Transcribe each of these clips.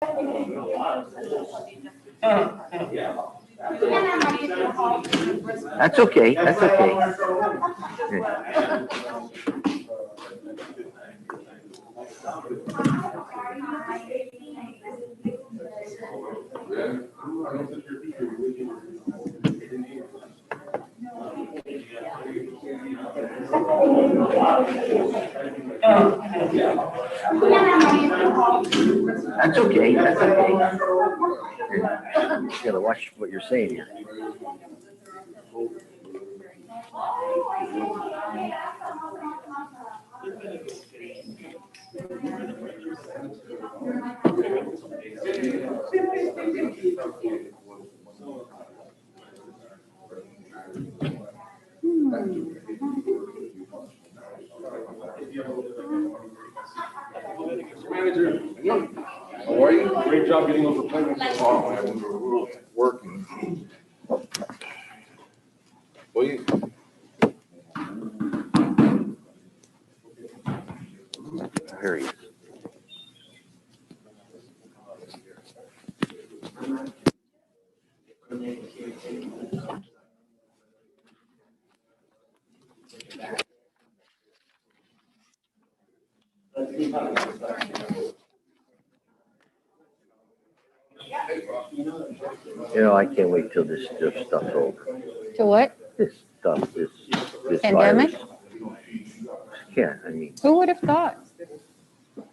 That's okay. That's okay. That's okay. That's okay. You gotta watch what you're saying here. Manager, how are you? Great job getting those appointments. Oh, man, we were working. Oye. Here he is. You know, I can't wait till this stuff's over. To what? This stuff, this Pandemic? virus. Yeah, I mean, Who would have thought?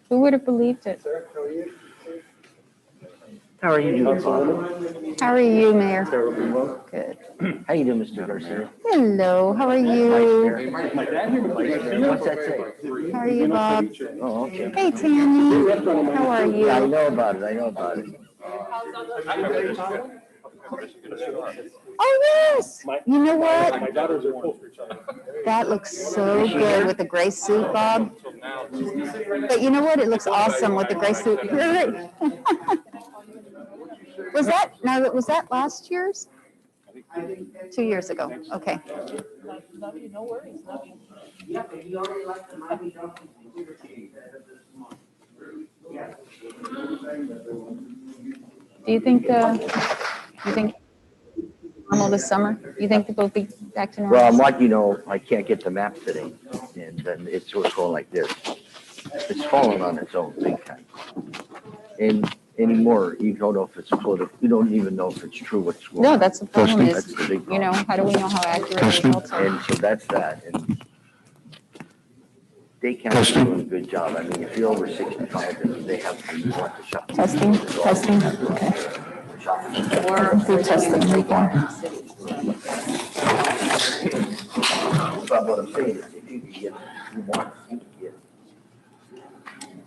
Who would have believed it? how are you doing, Father? How are you, Mayor? Terribly well. Good. How you doing, Mr. Garcia? Hello, how are Vice you? Mayor. Vice Mayor. What's that say? How are you, Bob? Oh, okay. Hey, Tammy. How are Yeah, I you? know about it. I know about it. Oh, yes. You know what? My daughters are close to each other. That looks so good with the gray suit, Bob. But you know what? It looks awesome with the gray suit. Was that last year's? 2 years ago. Okay. No worries. Do you think normal this summer? You think that we'll be back to normal? Well, I'm like, you know, I can't get the map today, and then it's sort of going like this. It's falling on its own big time. And anymore, you don't know if it's political. You don't even know if it's true what's going on. No, that's the problem That's is, the big you know, problem. how do we know how accurate the results are? And so that's that. And Dade County's doing a good job. I mean, if you're over 65, then they have to want to shop. Testing. Okay. Through testing before. But what I'm saying is, if you can get, you want, you can get.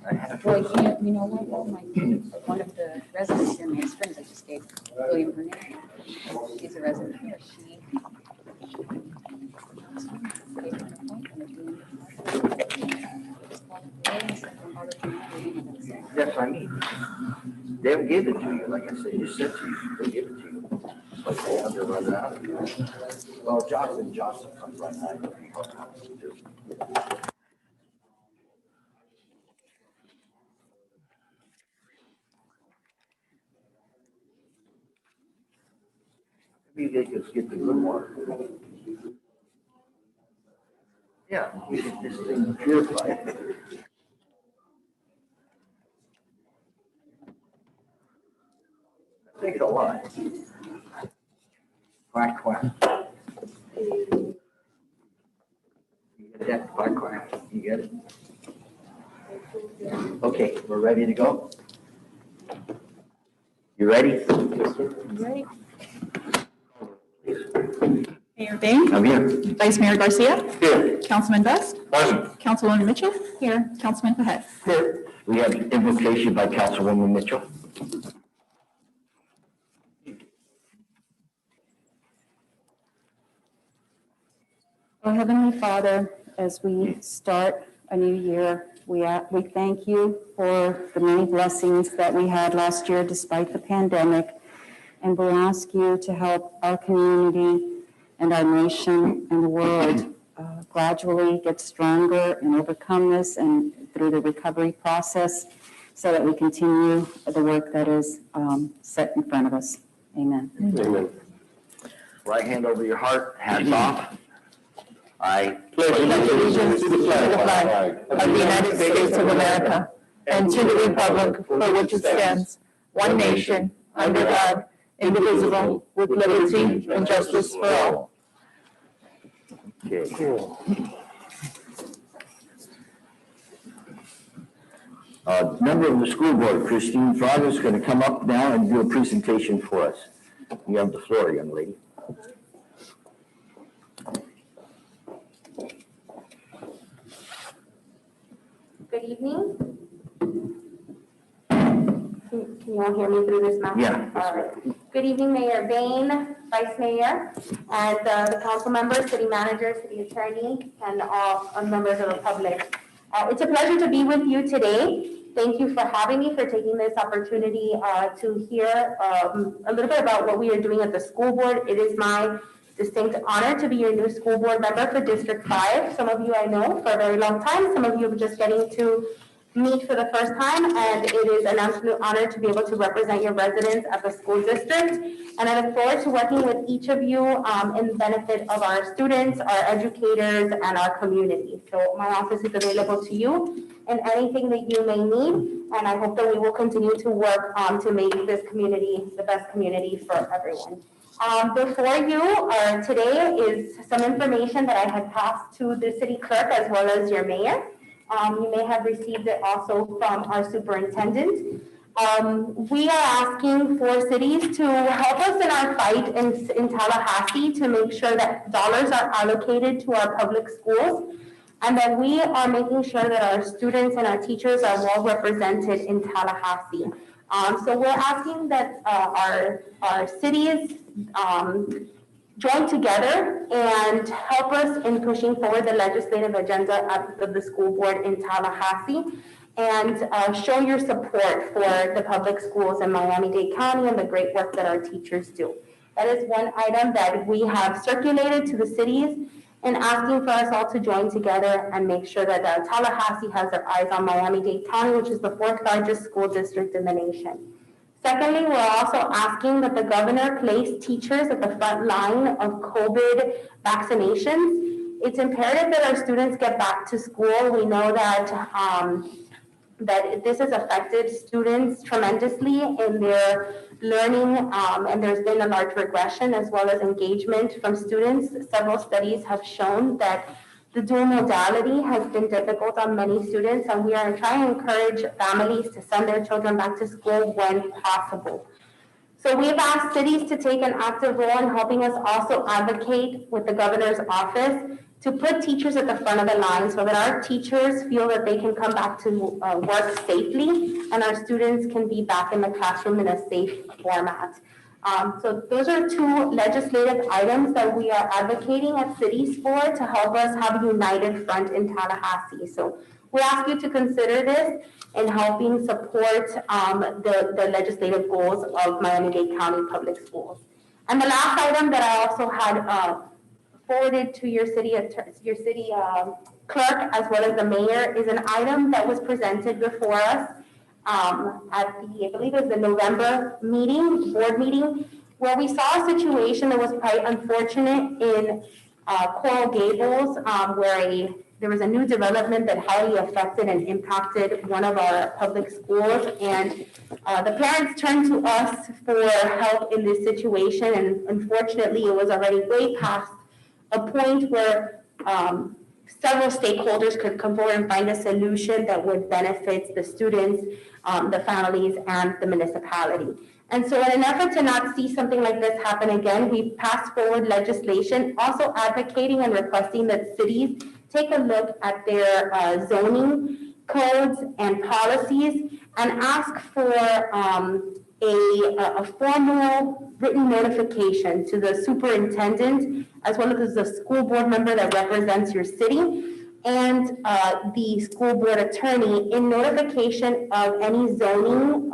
I have. Well, you know what, one of the residents here in Main Springs, I just gave William her name. He's a resident here, she. gave her an appointment. That's what I mean. They'll give it to you, like I said, you said to you, they'll give it to you. Like they have to run it out. Well, Johnson comes right now. Maybe they could get the good water. Yeah, we get this thing purified. Takes a lot. Quack, quack. You get that? Quack, quack. You get it? Okay, we're ready to go? You ready? Ready? Mayor Bain, I'm here. Vice Mayor Garcia, Here. Councilman Best, Present. Councilwoman Mitchell, here, Councilman Pahet. Here. We have invocation by Councilwoman Mitchell. Our Heavenly Father, as we start a new year, we thank you for the many blessings that we had last year despite the pandemic. And we ask you to help our community and our nation and the world gradually get stronger and overcome this and through the recovery process. so that we continue the work that is set in front of us. Amen. Amen. Right hand over your heart, hands off. I Pledge allegiance to the flag of the United States of America and to the republic for which it stands, one nation, under God, indivisible, with liberty and justice for all. Okay. Member of the school board, Christine Fraga, is going to come up now and do a presentation for us. You have the floor, young lady. Good evening. Can you all hear me through this mic? Yeah. All right. Good evening, Mayor Bain, Vice Mayor, and the council members, city manager, city attorney, and all members of the public. It's a pleasure to be with you today. Thank you for having me, for taking this opportunity to hear a little bit about what we are doing at the school board. It is my distinct honor to be your new school board member for District 5. Some of you I know for a very long time. Some of you are just getting to meet for the first time, and it is an absolute honor to be able to represent your residents at the school district. And I look forward to working with each of you in the benefit of our students, our educators, and our community. So my office is available to you and anything that you may need. And I hope that we will continue to work to make this community the best community for everyone. Before you today is some information that I had passed to the city clerk as well as your mayor. You may have received it also from our superintendent. We are asking for cities to help us in our fight in Tallahassee to make sure that dollars are allocated to our public schools and that we are making sure that our students and our teachers are well represented in Tallahassee. So we're asking that our cities join together and help us in pushing forward the legislative agenda of the school board in Tallahassee and show your support for the public schools in Miami-Dade County and the great work that our teachers do. That is one item that we have circulated to the cities and asking for us all to join together and make sure that Tallahassee has their eyes on Miami-Dade County, which is the 4th largest school district in the nation. Secondly, we're also asking that the governor place teachers at the front line of COVID vaccinations. It's imperative that our students get back to school. We know that that this has affected students tremendously in their learning, and there's been a large regression as well as engagement from students. Several studies have shown that the dual modality has been difficult on many students, and we are trying to encourage families to send their children back to school when possible. So we've asked cities to take an active role in helping us also advocate with the governor's office to put teachers at the front of the line so that our teachers feel that they can come back to work safely and our students can be back in the classroom in a safe format. So those are two legislative items that we are advocating at cities for to help us have a united front in Tallahassee. So we ask you to consider this in helping support the legislative goals of Miami-Dade County Public Schools. And the last item that I also had forwarded to your city clerk as well as the mayor is an item that was presented before us at the, I believe it was the November meeting, board meeting, where we saw a situation that was quite unfortunate in Coral Gables, where there was a new development that highly affected and impacted one of our public schools. And the parents turned to us for help in this situation. And unfortunately, it was already way past a point where several stakeholders could come forward and find a solution that would benefit the students, the families, and the municipality. And so in an effort to not see something like this happen again, we passed forward legislation also advocating and requesting that cities take a look at their zoning codes and policies and ask for a formal written notification to the superintendent as well as the school board member that represents your city and the school board attorney in notification of any zoning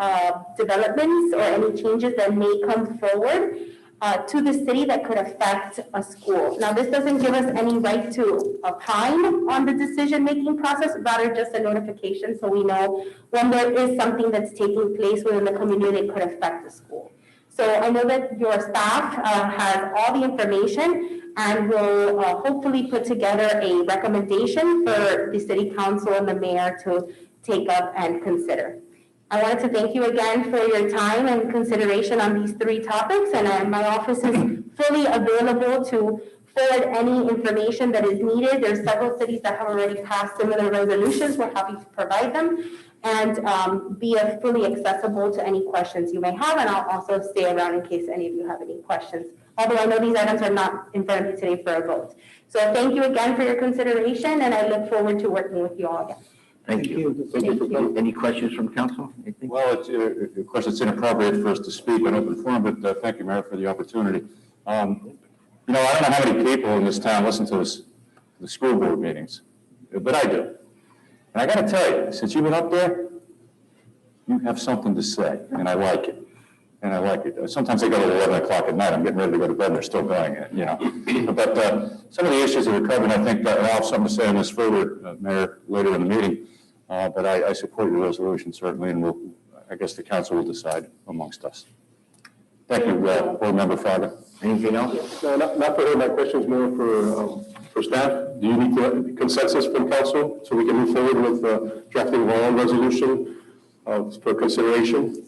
developments or any changes that may come forward to the city that could affect a school. Now, this doesn't give us any right to opine on the decision-making process, rather just a notification so we know when there is something that's taking place within the community that could affect the school. So I know that your staff has all the information and will hopefully put together a recommendation for the city council and the mayor to take up and consider. I wanted to thank you again for your time and consideration on these 3 topics, and my office is fully available to forward any information that is needed. There's several cities that have already passed similar resolutions. We're happy to provide them and be fully accessible to any questions you may have, and I'll also stay around in case any of you have any questions. Although I know these items are not in front of you today for a vote. So thank you again for your consideration, and I look forward to working with you all again. Thank you. Thank you for coming. Any questions from council? Anything? Well, of course, it's inappropriate for us to speak on open forum, but thank you, Mayor, for the opportunity. I don't know how many people in this town listen to the school board meetings, but I do. And I got to tell you, since you've been up there, you have something to say, and I like it. And I like it. Sometimes I go to 11 o'clock at night, I'm getting ready to go to bed, and they're still going, But some of the issues that are covered, I think I'll have something to say on this further, Mayor, later in the meeting. But I support your resolution, certainly, and I guess the council will decide amongst us. Thank you, Board Member Fraga. Anything else? No, not for her. My question is more for staff. Do you need consensus from council so we can move forward with drafting our own resolution for consideration?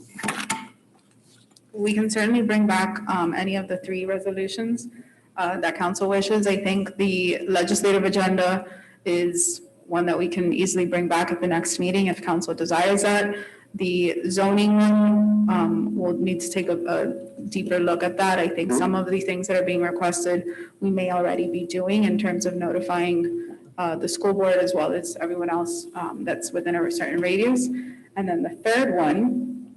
We can certainly bring back any of the 3 resolutions that council wishes. I think the legislative agenda is one that we can easily bring back at the next meeting if council desires that. The zoning one, we'll need to take a deeper look at that. I think some of the things that are being requested, we may already be doing in terms of notifying the school board as well as everyone else that's within a certain radius. And then the 3rd one,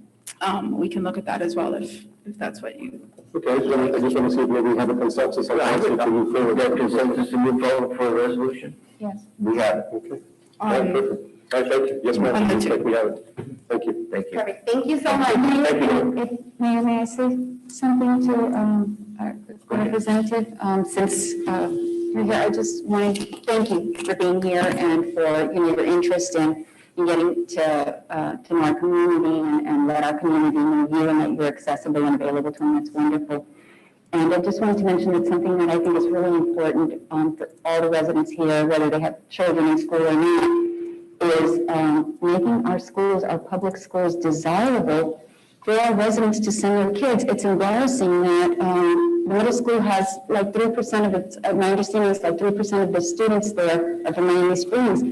we can look at that as well if that's what you. Okay, I just want to see if maybe we have a consensus on council to move forward. Yeah, consensus to move forward for a resolution? Yes. We have it. Okay. All right, perfect. All right, thank you. Yes, ma'am. On the Looks two. like we have it. Thank you. Thank you. Perfect. Thank you so much. Thank you. Mayor, may I say something to our representative? Since you're here, I just want to thank you for being here and for your interest in getting to know our community and let our community know you and that you're accessible and available to them. That's wonderful. And I just wanted to mention that something that I think is really important for all the residents here, whether they have children in school or not, is making our schools, our public schools, desirable for our residents to send their kids. It's embarrassing that middle school has like 3% of its, my understanding is like 3% of the students there are from Miami Springs.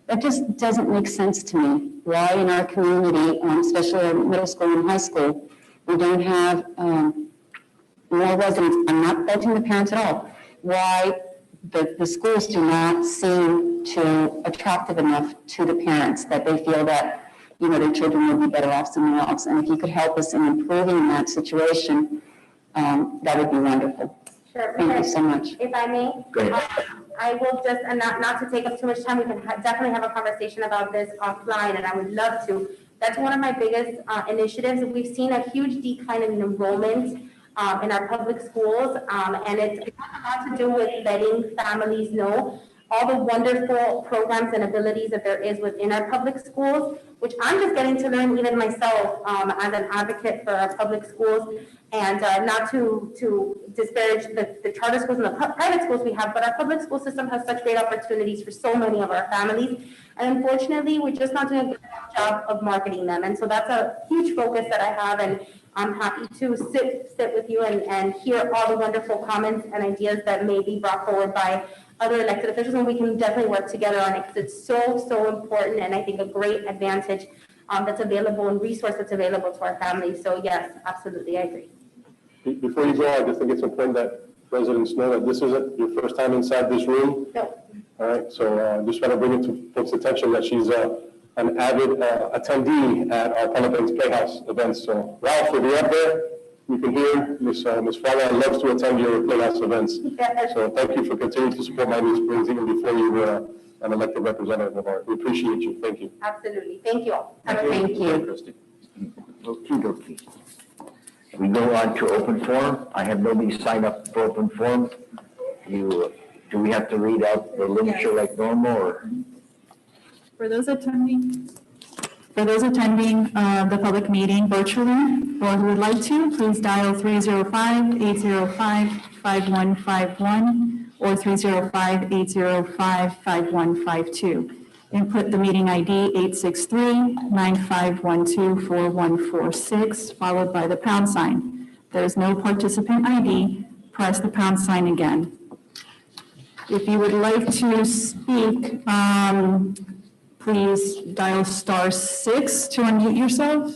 That just doesn't make sense to me. Why in our community, especially in middle school and high school, we don't have more residents. I'm not faulting the parents at all. Why the schools do not seem to attractive enough to the parents that they feel that their children would be better off somewhere else. And if you could help us in improving that situation, that would be wonderful. Sure. Thank you so much. If I may. Go ahead. I will just, and not to take up too much time, we can definitely have a conversation about this offline, and I would love to. That's one of my biggest initiatives. We've seen a huge decline in enrollment in our public schools, and it has a lot to do with letting families know all the wonderful programs and abilities that there is within our public schools, which I'm just getting to learn even myself as an advocate for our public schools. And not to disparage the charter schools and the private schools we have, but our public school system has such great opportunities for so many of our families. And unfortunately, we're just not doing a good enough job of marketing them. And so that's a huge focus that I have. And I'm happy to sit with you and hear all the wonderful comments and ideas that may be brought forward by other elected officials. And we can definitely work together on it because it's so important. And I think a great advantage that's available and resource that's available to our families. So yes, absolutely, I agree. Before you go, I just think it's important that residents know that this isn't your first time inside this room. No. All right, so just want to bring it to folks' attention that she's an avid attendee at our Pelican's Playhouse events. So Ralph, if you're up there, you can hear Ms. Fraga loves to attend your Playhouse events. Yes. So thank you for continuing to support Miami Springs even before you were an elected representative of ours. We appreciate you. Thank you. Absolutely. Thank you all. Have a great Thank you. Christie. Okey-dokey. We go on to open forum. I have nobody sign up for open forum. Do we have to read out the literature like normal, or? For those attending the public meeting virtually, or who would like to, please dial 305-805-5151 or 305-805-5152. Input the meeting ID 863-9512-4146, followed by the pound sign. There is no participant ID. Press the pound sign again. If you would like to speak, please dial *6 to unmute yourself.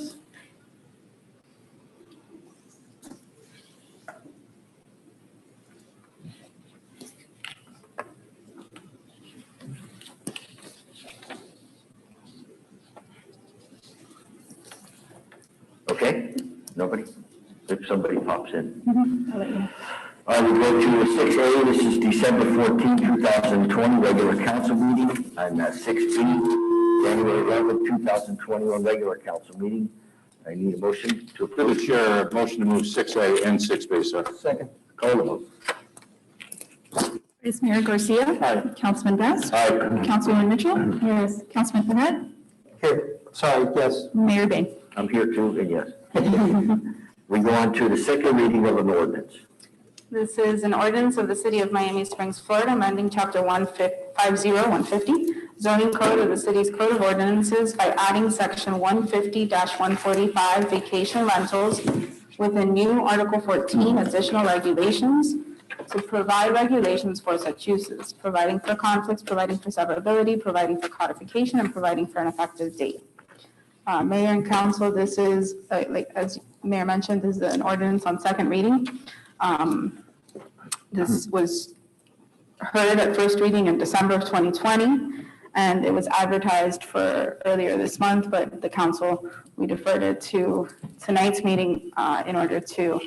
Okay, nobody? If somebody pops in. I'll let you. We go to 6A, this is December 14, 2020, regular council meeting, and 6B, January 11, 2021, regular council meeting. I need a motion to Through approve. the chair, a motion to move 6A and 6B, sir. Second. Call the vote. Vice Mayor Garcia. Aye. Councilman Best. Aye. Councilwoman Mitchell. Yes. Councilman Burnett. Here, sorry, yes. Mayor Bain. I'm here too, and yes. We go on to the second reading of an ordinance. This is an ordinance of the City of Miami Springs, Florida, amending Chapter 150, zoning code of the city's code of ordinances by adding Section 150-145, vacation rentals, with a new Article 14, additional regulations, to provide regulations for such uses, providing for conflicts, providing for severability, providing for codification, and providing for an effective date. Mayor and council, this is, as Mayor mentioned, this is an ordinance on second reading. This was heard at first reading in December of 2020, and it was advertised for earlier this month, but the council, we deferred it to tonight's meeting in order to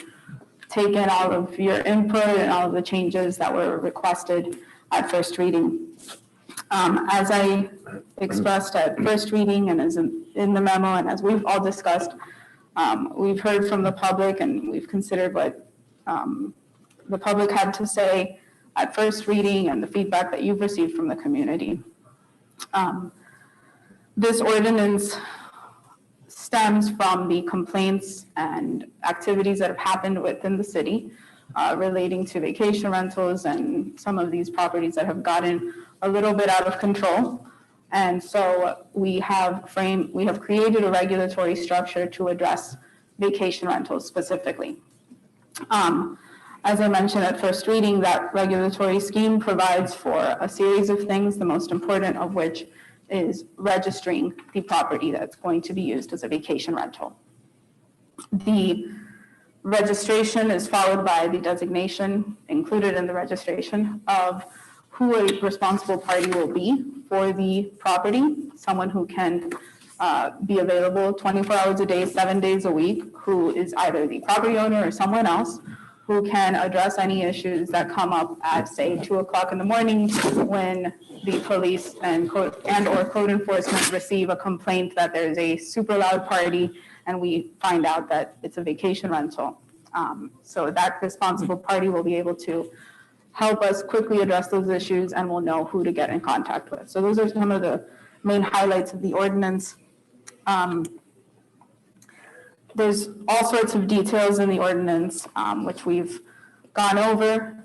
take in all of your input and all of the changes that were requested at first reading. As I expressed at first reading and as in the memo, and as we've all discussed, we've heard from the public and we've considered what the public had to say at first reading and the feedback that you've received from the community. This ordinance stems from the complaints and activities that have happened within the city relating to vacation rentals and some of these properties that have gotten a little bit out of control. And so we have created a regulatory structure to address vacation rentals specifically. As I mentioned at first reading, that regulatory scheme provides for a series of things, the most important of which is registering the property that's going to be used as a vacation rental. The registration is followed by the designation included in the registration of who a responsible party will be for the property, someone who can be available 24 hours a day, 7 days a week, who is either the property owner or someone else, who can address any issues that come up at, say, 2 o'clock in the morning when the police and or code enforcement receive a complaint that there's a super loud party and we find out that it's a vacation rental. So that responsible party will be able to help us quickly address those issues and we'll know who to get in contact with. So those are some of the main highlights of the ordinance. There's all sorts of details in the ordinance, which we've gone over.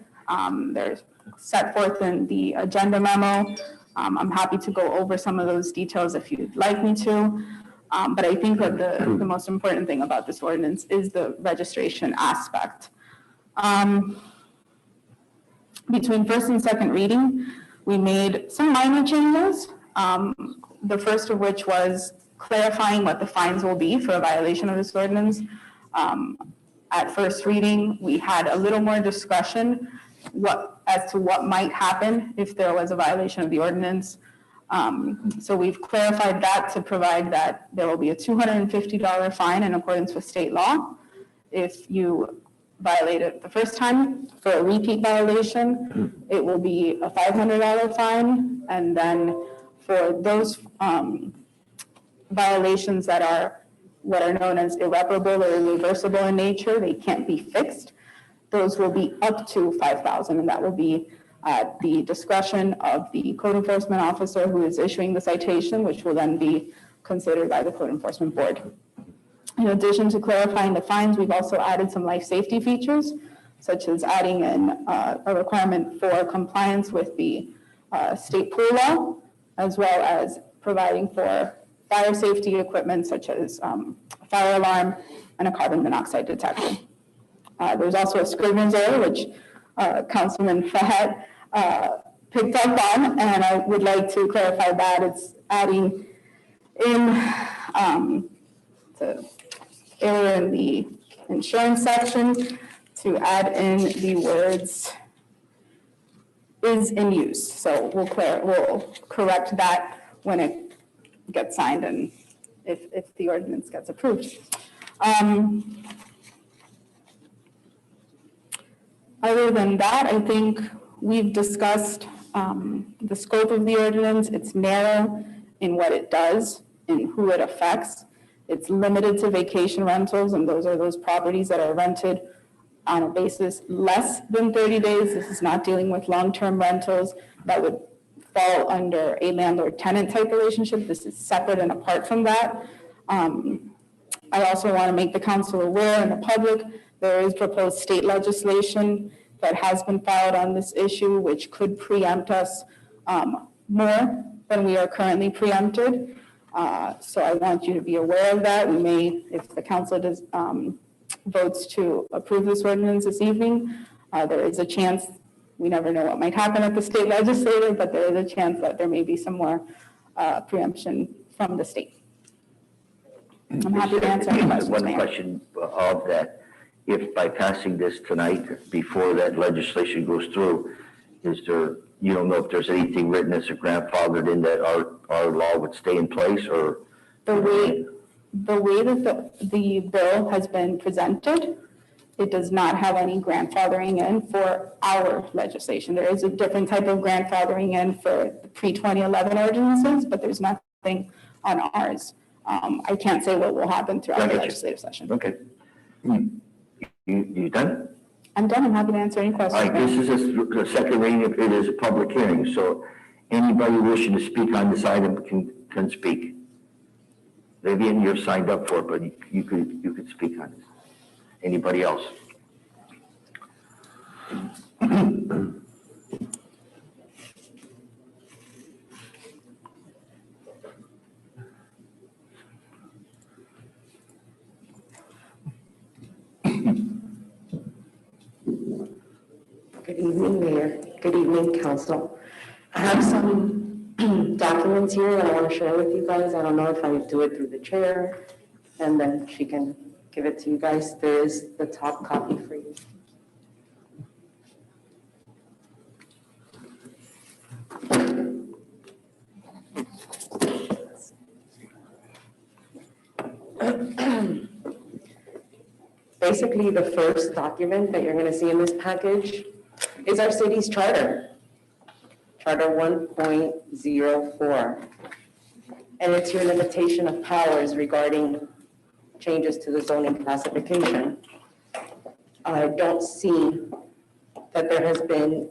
They're set forth in the agenda memo. I'm happy to go over some of those details if you'd like me to. But I think that the most important thing about this ordinance is the registration aspect. Between first and second reading, we made some minor changes. The first of which was clarifying what the fines will be for a violation of this ordinance. At first reading, we had a little more discretion as to what might happen if there was a violation of the ordinance. So we've clarified that to provide that there will be a $250 fine in accordance with state law if you violate it the first time. For a repeat violation, it will be a $500 fine, and then for those violations that are what are known as irreparable or irreversible in nature, they can't be fixed, those will be up to $5,000, and that will be at the discretion of the code enforcement officer who is issuing the citation, which will then be considered by the code enforcement board. In addition to clarifying the fines, we've also added some life safety features, such as adding in a requirement for compliance with the state pool law, as well as providing for fire safety equipment such as a fire alarm and a carbon monoxide detector. There's also a scrivener's error, which Councilman Fahad picked up on, and I would like to clarify that. It's adding in the error in the insurance section to add in the words is in use. So we'll correct that when it gets signed and if the ordinance gets approved. Other than that, I think we've discussed the scope of the ordinance. It's narrow in what it does and who it affects. It's limited to vacation rentals, and those are those properties that are rented on a basis less than 30 days. This is not dealing with long-term rentals that would fall under a landlord-tenant type relationship. This is separate and apart from that. I also want to make the council aware and the public, there is proposed state legislation that has been filed on this issue, which could preempt us more than we are currently preempted. So I want you to be aware of that. We may, if the council does, votes to approve this ordinance this evening, there is a chance, we never know what might happen at the state legislature, but there is a chance that there may be some more preemption from the state. I'm happy to answer any questions. One question of that, if by passing this tonight, before that legislation goes through, is there, you don't know if there's anything written as a grandfathered in that our law would stay in place, or? The way that the bill has been presented, it does not have any grandfathering in for our legislation. There is a different type of grandfathering in for the pre-2011 ordinances, but there's nothing on ours. I can't say what will happen throughout the legislative session. Okay. You done? I'm done. I'm happy to answer any questions. All right, this is the second reading. It is a public hearing, so anybody wishing to speak on this item can speak. Vivian, you're signed up for it, but you could speak on this. Anybody else? Good evening, Mayor. Good evening, Council. I have some documents here that I want to share with you guys. I don't know if I would do it through the chair, and then she can give it to you guys. There is the top copy for you. Basically, the first document that you're going to see in this package is our city's charter, Charter 1.04. And it's your limitation of powers regarding changes to the zoning classification. I don't see that there has been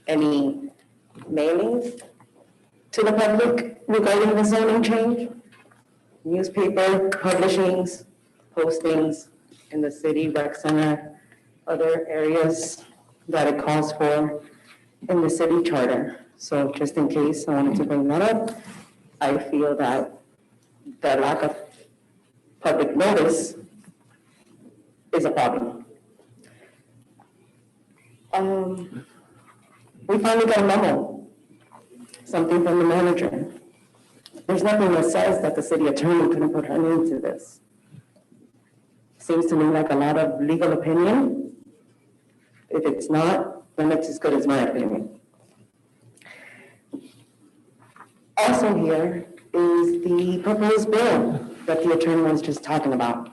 any mailings to the public regarding the zoning change, newspaper publishings, postings in the city, rec center, other areas that it calls for in the city charter. So just in case, I wanted to bring that up. I feel that the lack of public notice is a problem. We finally got a memo, something from the manager. There's nothing that says that the city attorney couldn't put her name to this. Seems to me like a lot of legal opinion. If it's not, then it's as good as my opinion. Also here is the proposed bill that the attorney was just talking about.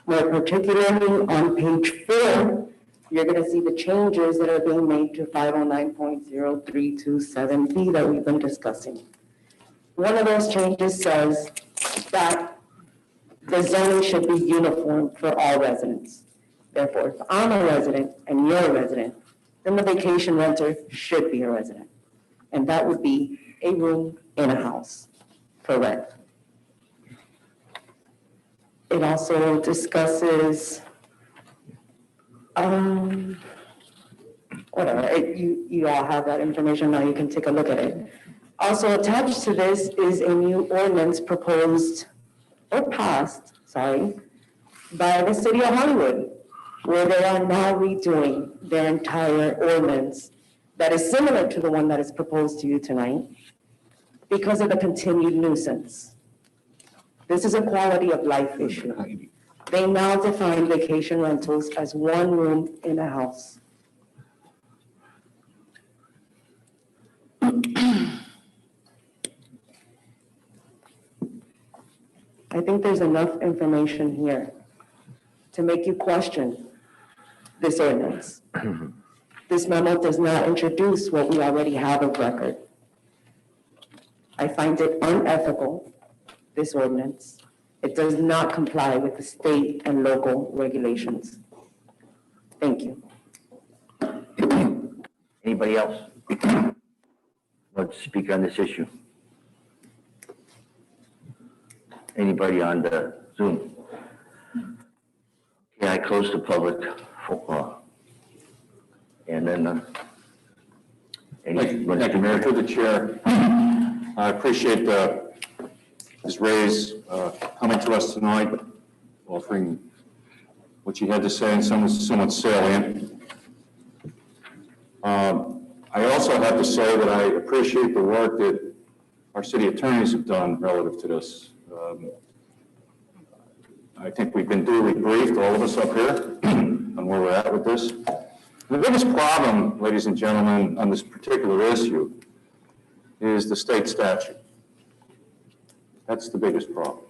More particularly on page 4, you're going to see the changes that are being made to 509.0327B that we've been discussing. One of those changes says that the zoning should be uniform for all residents. Therefore, if I'm a resident and you're a resident, then the vacation renter should be a resident. And that would be a room in a house for rent. It also discusses, whatever, you all have that information now, you can take a look at it. Also attached to this is a new ordinance proposed, or passed, by the city of Hollywood, where they are now redoing their entire ordinance that is similar to the one that is proposed to you tonight because of the continued nuisance. This is a quality of life issue. They now define vacation rentals as one room in a house. I think there's enough information here to make you question this ordinance. This memo does not introduce what we already have of record. I find it unethical, this ordinance. It does not comply with the state and local regulations. Thank you. Anybody else want to speak on this issue? Anybody on the Zoom? Yeah, I closed the public forum. And then, Thank you, Mayor, through the chair. I appreciate Ms. Ray's coming to us tonight, offering what she had to say and somewhat salient. I also have to say that I appreciate the work that our city attorneys have done relative to this. I think we've been duly briefed, all of us up here, on where we're at with this. The biggest problem, ladies and gentlemen, on this particular issue is the state statute. That's the biggest problem.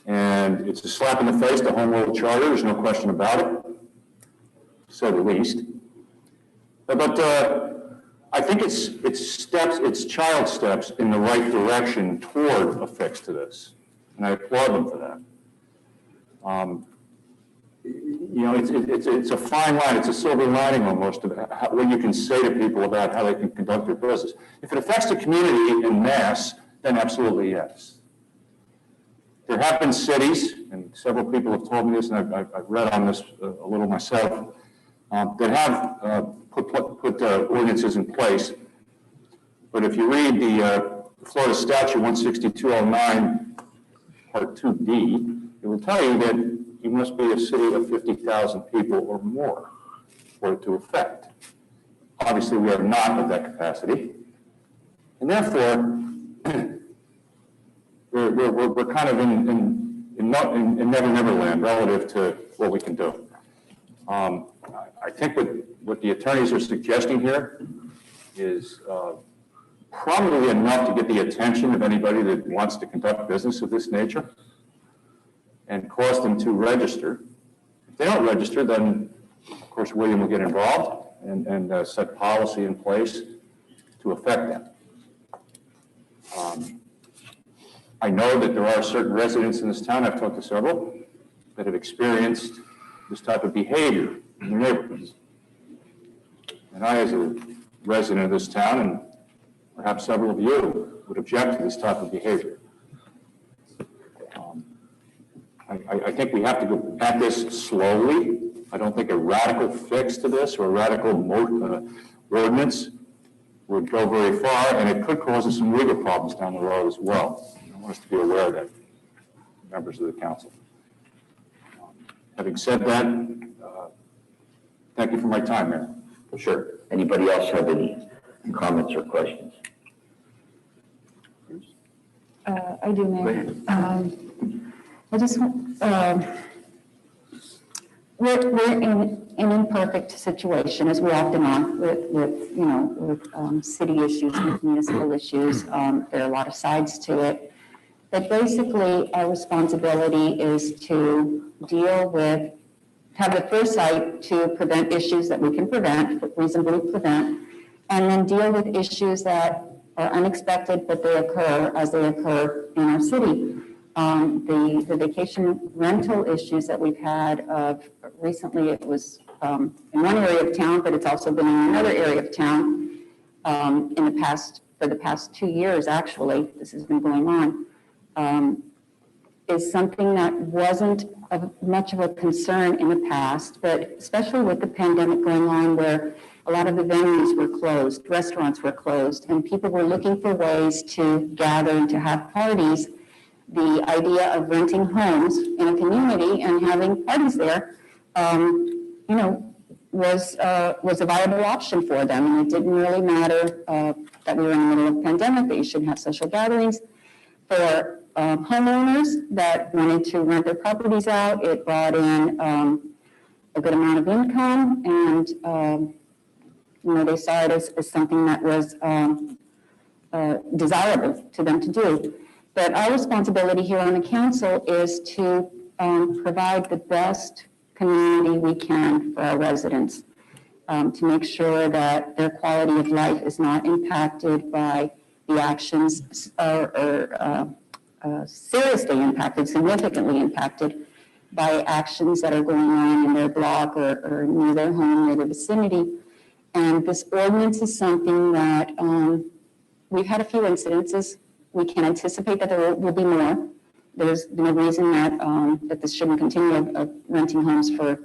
And it's a slap in the face to Home Rule Charter, there's no question about it, to say the least. But I think it's child steps in the right direction toward a fix to this. And I applaud them for that. You know, it's a fine line, it's a silver lining almost of what you can say to people about how they can conduct their business. If it affects the community en masse, then absolutely yes. There have been cities, and several people have told me this, and I've read on this a little myself, that have put ordinances in place. But if you read the Florida Statute 16209, Part 2D, it will tell you that you must be a city of 50,000 people or more for it to affect. Obviously, we are not of that capacity. And therefore, we're kind of in never land relative to what we can do. I think what the attorneys are suggesting here is probably enough to get the attention of anybody that wants to conduct business of this nature and cause them to register. If they don't register, then of course William will get involved and set policy in place to affect that. I know that there are certain residents in this town, I've talked to several, that have experienced this type of behavior in their neighborhoods. And I, as a resident of this town, and perhaps several of you, would object to this type of behavior. I think we have to go at this slowly. I don't think a radical fix to this or a radical ordinance would go very far, and it could cause us some legal problems down the road as well. I want us to be aware of that, members of the council. Having said that, thank you for my time, Mayor. For sure. Anybody else have any comments or questions? I do, Go Mayor. ahead. I just, we're in an imperfect situation, as we often are, with city issues, with municipal issues. There are a lot of sides to it. But basically, our responsibility is to have the foresight to prevent issues that we can reasonably prevent, and then deal with issues that are unexpected, but they occur as they occur in our city. The vacation rental issues that we've had recently, it was in one area of town, but it's also been in another area of town for the past 2 years, actually, this has been going on, is something that wasn't much of a concern in the past, but especially with the pandemic going on where a lot of the venues were closed, restaurants were closed, and people were looking for ways to gather and to have parties. The idea of renting homes in a community and having parties there, was a viable option for them. And it didn't really matter that we were in the middle of a pandemic, that you shouldn't have social gatherings. For homeowners that wanted to rent their properties out, it brought in a good amount of income, and they saw it as something that was desirable to them to do. But our responsibility here on the council is to provide the best community we can for our residents, to make sure that their quality of life is not impacted by the actions or seriously impacted, significantly impacted by actions that are going on in their block or near their home, near their vicinity. And this ordinance is something that we've had a few incidences. We can anticipate that there will be more. There's no reason that this shouldn't continue of renting homes for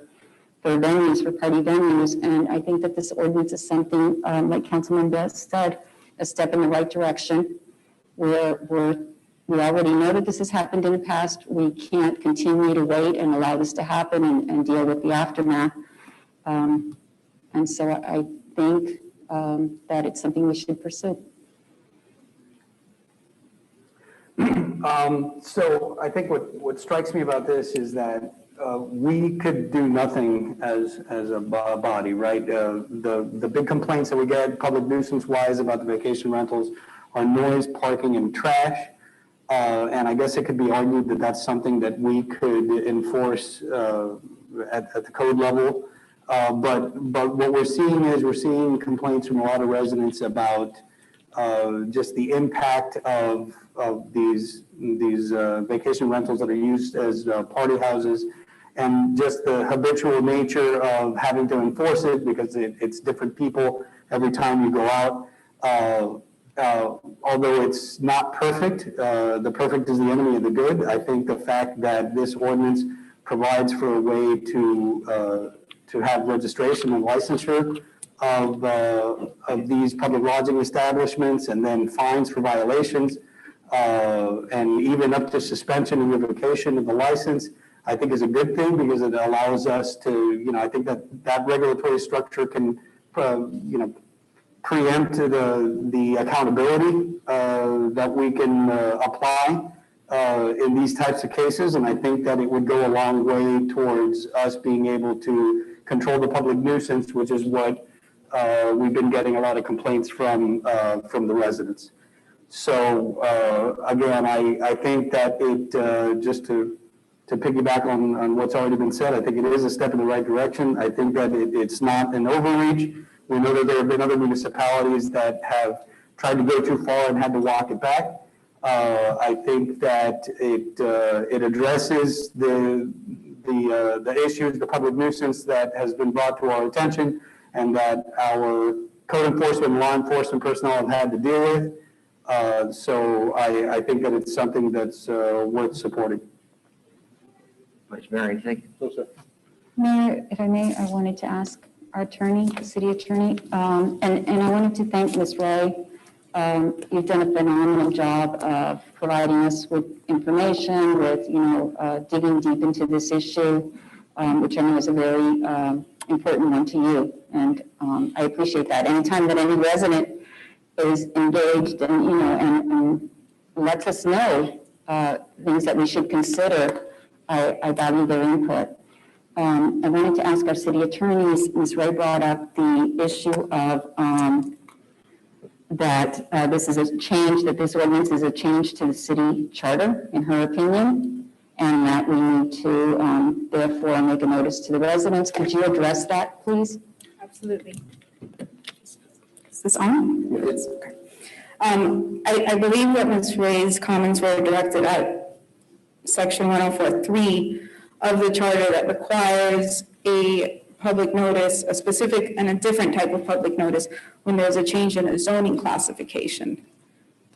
venues, for party venues. And I think that this ordinance is something, like Councilman Best said, a step in the right direction. We already know that this has happened in the past. We can't continue to wait and allow this to happen and deal with the aftermath. And so I think that it's something we should pursue. So I think what strikes me about this is that we could do nothing as a body, right? The big complaints that we get public nuisance wise about the vacation rentals are noise, parking, and trash. And I guess it could be argued that that's something that we could enforce at the code level. But what we're seeing complaints from a lot of residents about just the impact of these vacation rentals that are used as party houses, and just the habitual nature of having to enforce it because it's different people every time you go out. Although it's not perfect, the perfect is the enemy of the good. I think the fact that this ordinance provides for a way to have registration and licensure of these public lodging establishments, and then fines for violations, and even up to suspension and revocation of the license, I think is a good thing, because it allows us to, I think that regulatory structure can, preempt the accountability that we can apply in these types of cases. And I think that it would go a long way towards us being able to control the public nuisance, which is what we've been getting a lot of complaints from the residents. So again, I think that it, just to piggyback on what's already been said, I think it is a step in the right direction. I think that it's not an overreach. We know that there have been other municipalities that have tried to go too far and had to walk it back. I think that it addresses the issues, the public nuisance that has been brought to our attention, and that our code enforcement and law enforcement personnel have had to deal with. So I think that it's something that's worth supporting. Vice Mayor, anything? No, sir. Mayor, if I may, I wanted to ask our attorney, the city attorney, and I wanted to thank Ms. Ray. You've done a phenomenal job of providing us with information, with, digging deep into this issue, which I know is a very important one to you. And I appreciate that. Anytime that any resident is engaged and, and lets us know things that we should consider, I value their input. I wanted to ask our city attorneys, Ms. Ray brought up the issue of that this is a change, that this ordinance is a change to the city charter, in her opinion, and that we need to therefore make a notice to the residents. Could you address that, please? Absolutely. Is this on? Yes. Okay. I believe that Ms. Ray's comments were directed at section 104.3 of the charter that requires a public notice, a specific and a different type of public notice when there's a change in a zoning classification.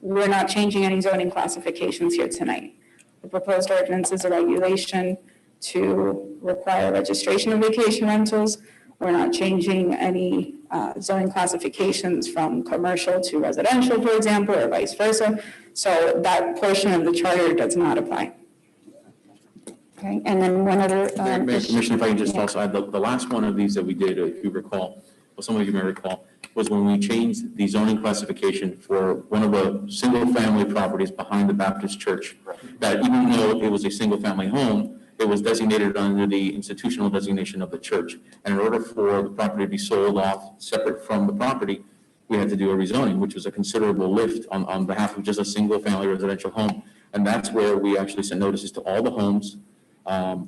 We're not changing any zoning classifications here tonight. The proposed ordinance is a regulation to require registration of vacation rentals. We're not changing any zoning classifications from commercial to residential, for example, or vice versa. So that portion of the charter does not apply. Okay, and then one other. Commissioner, if I can just also add, the last one of these that we did, if you recall, or some of you may recall, was when we changed the zoning classification for one of the single-family properties behind the Baptist church. That even though it was a single-family home, it was designated under the institutional designation of the church. And in order for the property to be sold off separate from the property, we had to do a rezoning, which was a considerable lift on behalf of just a single-family residential home. And that's where we actually sent notices to all the homes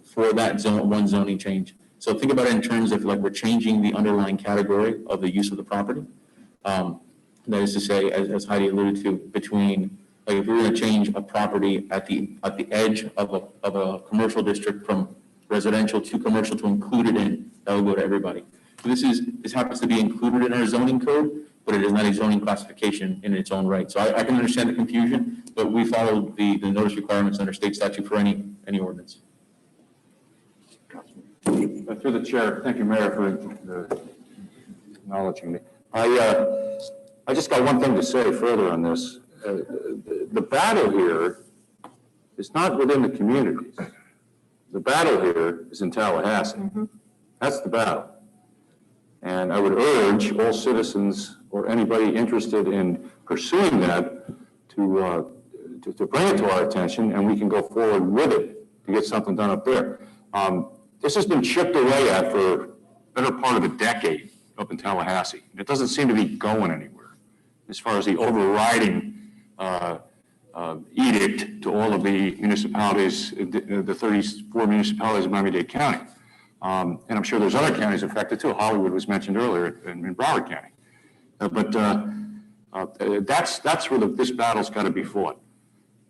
for that one zoning change. So think about it in terms of like we're changing the underlying category of the use of the property. That is to say, as Heidi alluded to, between like if we were going to change a property at the edge of a commercial district from residential to commercial to include it in, that would go to everybody. So this happens to be included in our zoning code, but it is not a zoning classification in its own right. So I can understand the confusion, but we followed the notice requirements under state statute for any ordinance. Through the chair, thank you, Mayor, for acknowledging me. I just got one thing to say further on this. The battle here is not within the communities. The battle here is in Tallahassee. That's the battle. And I would urge all citizens or anybody interested in pursuing that to bring it to our attention, and we can go forward with it to get something done up there. This has been chipped away at for a better part of a decade up in Tallahassee. It doesn't seem to be going anywhere as far as the overriding edict to all of the municipalities, the 34 municipalities of Miami-Dade County. And I'm sure there's other counties affected too. Hollywood was mentioned earlier in Broward County. That's where this battle's got to be fought.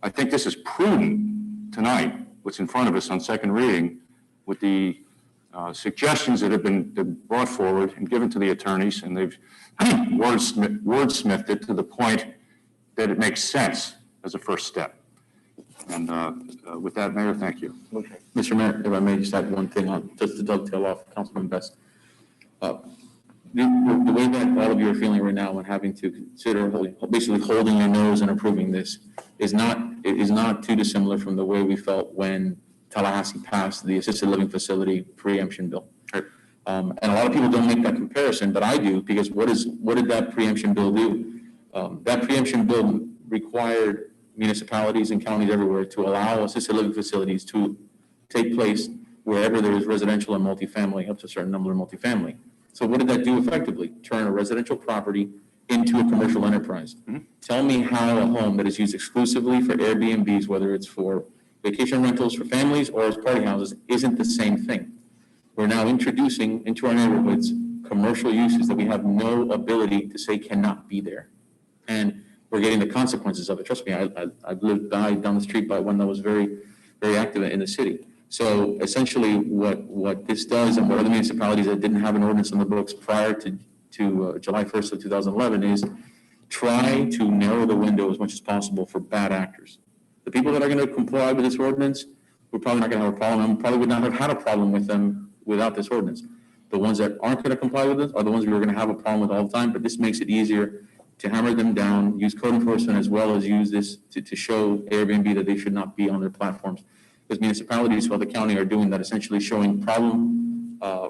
I think this is prudent tonight, what's in front of us on second reading, with the suggestions that have been brought forward and given to the attorneys, and they've wordsmithed it to the point that it makes sense as a first step. And with that, Mayor, thank you. Okay. Mr. Mayor, if I may just add one thing on, just to dovetail off Councilman Best. The way that all of you are feeling right now and having to consider basically holding your nose and approving this is not too dissimilar from the way we felt when Tallahassee passed the assisted living facility preemption bill. And a lot of people don't make that comparison, but I do, because what did that preemption bill do? That preemption bill required municipalities and counties everywhere to allow assisted living facilities to take place wherever there is residential and multifamily, up to a certain number of multifamily. So what did that do effectively? Turn a residential property into a commercial enterprise. Tell me how a home that is used exclusively for Airbnbs, whether it's for vacation rentals for families or as party houses, isn't the same thing. We're now introducing into our neighborhoods commercial uses that we have no ability to say cannot be there. And we're getting the consequences of it. Trust me, I've lived down the street by one that was very, very active in the city. So essentially what this does, and what other municipalities that didn't have an ordinance on the books prior to July 1st of 2011, is try to narrow the window as much as possible for bad actors. The people that are going to comply with this ordinance, we're probably not going to have a problem. And probably would not have had a problem with them without this ordinance. The ones that aren't going to comply with it are the ones we are going to have a problem with all the time, but this makes it easier to hammer them down, use code enforcement, as well as use this to show Airbnb that they should not be on their platforms. Because municipalities throughout the county are doing that, essentially showing problem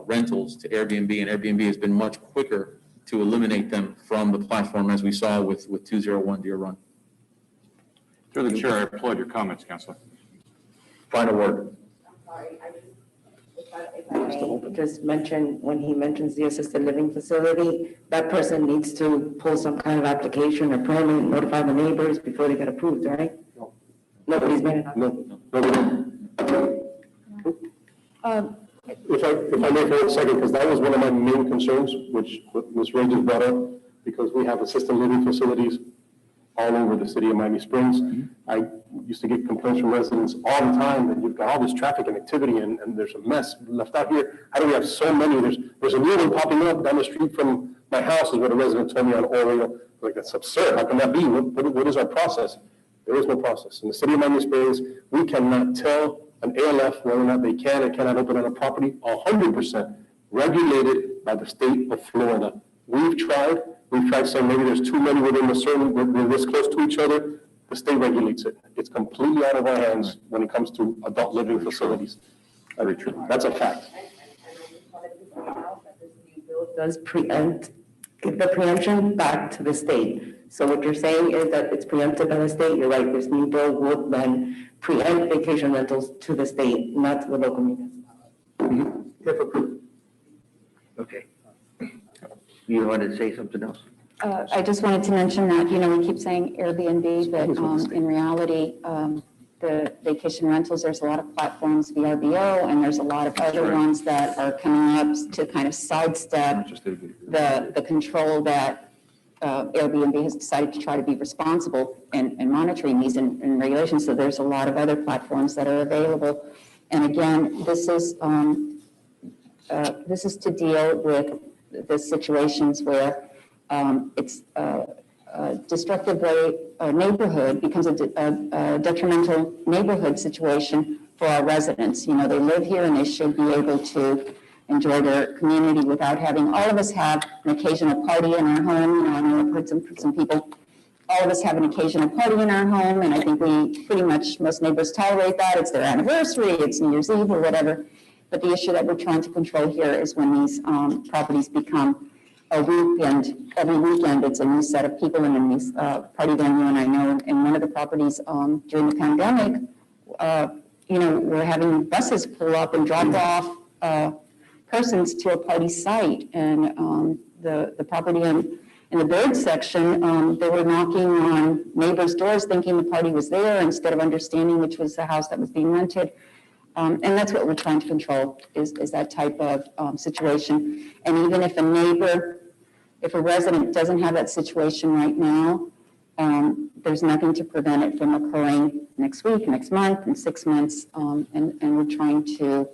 rentals to Airbnb, and Airbnb has been much quicker to eliminate them from the platform, as we saw with 201 Deer Run. Through the chair, I applaud your comments, Councilor. Final word. Sorry, if I may just mention, when he mentions the assisted living facility, that person needs to pull some kind of application or permit, notify the neighbors before they get approved, right? No. Nobody's made it up? No. If I may for a second, because that was one of my main concerns, which Ms. Ray just brought up, because we have assisted living facilities all over the city of Miami Springs. I used to get complaints from residents all the time that you've got all this traffic and activity and there's a mess left out here. How do we have so many? There's a new one popping up down the street from my house is what a resident told me on Oriole. Like, that's absurd. How can that be? What is our process? There is no process. In the city of Miami Springs, we cannot tell an ALF whether or not they can or cannot open on a property 100% regulated by the state of Florida. We've tried saying maybe there's too many within a certain, we're this close to each other. The state regulates it. It's completely out of our hands when it comes to adult living facilities. Very true. That's a fact. Does preempt, give the preemption back to the state. So what you're saying is that it's preempted by the state. You're right, this new bill would then preempt vacation rentals to the state, not to the local municipality. If approved. Okay. You wanted to say something else? I just wanted to mention that, we keep saying Airbnb, but in reality, the vacation rentals, there's a lot of platforms, VRBO, and there's a lot of other ones that are coming up to kind of sidestep the control that Airbnb has decided to try to be responsible in monitoring these and regulations. So there's a lot of other platforms that are available. And again, this is to deal with the situations where it's a destructive way, a neighborhood becomes a detrimental neighborhood situation for our residents. They live here and they should be able to enjoy their community without having, all of us have an occasional party in our home. I know I've heard some people, all of us have an occasional party in our home, and I think we pretty much, most neighbors tolerate that. It's their anniversary, it's New Year's Eve or whatever. But the issue that we're trying to control here is when these properties become a weekend. Every weekend, it's a new set of people in a new party venue. And I know in one of the properties during the pandemic, we're having buses pull up and drop off persons to a party site. And the property in the bird section, they were knocking on neighbors' doors thinking the party was there instead of understanding which was the house that was being rented. And that's what we're trying to control is that type of situation. And even if if a resident doesn't have that situation right now, there's nothing to prevent it from occurring next week, next month, in 6 months. And we're trying to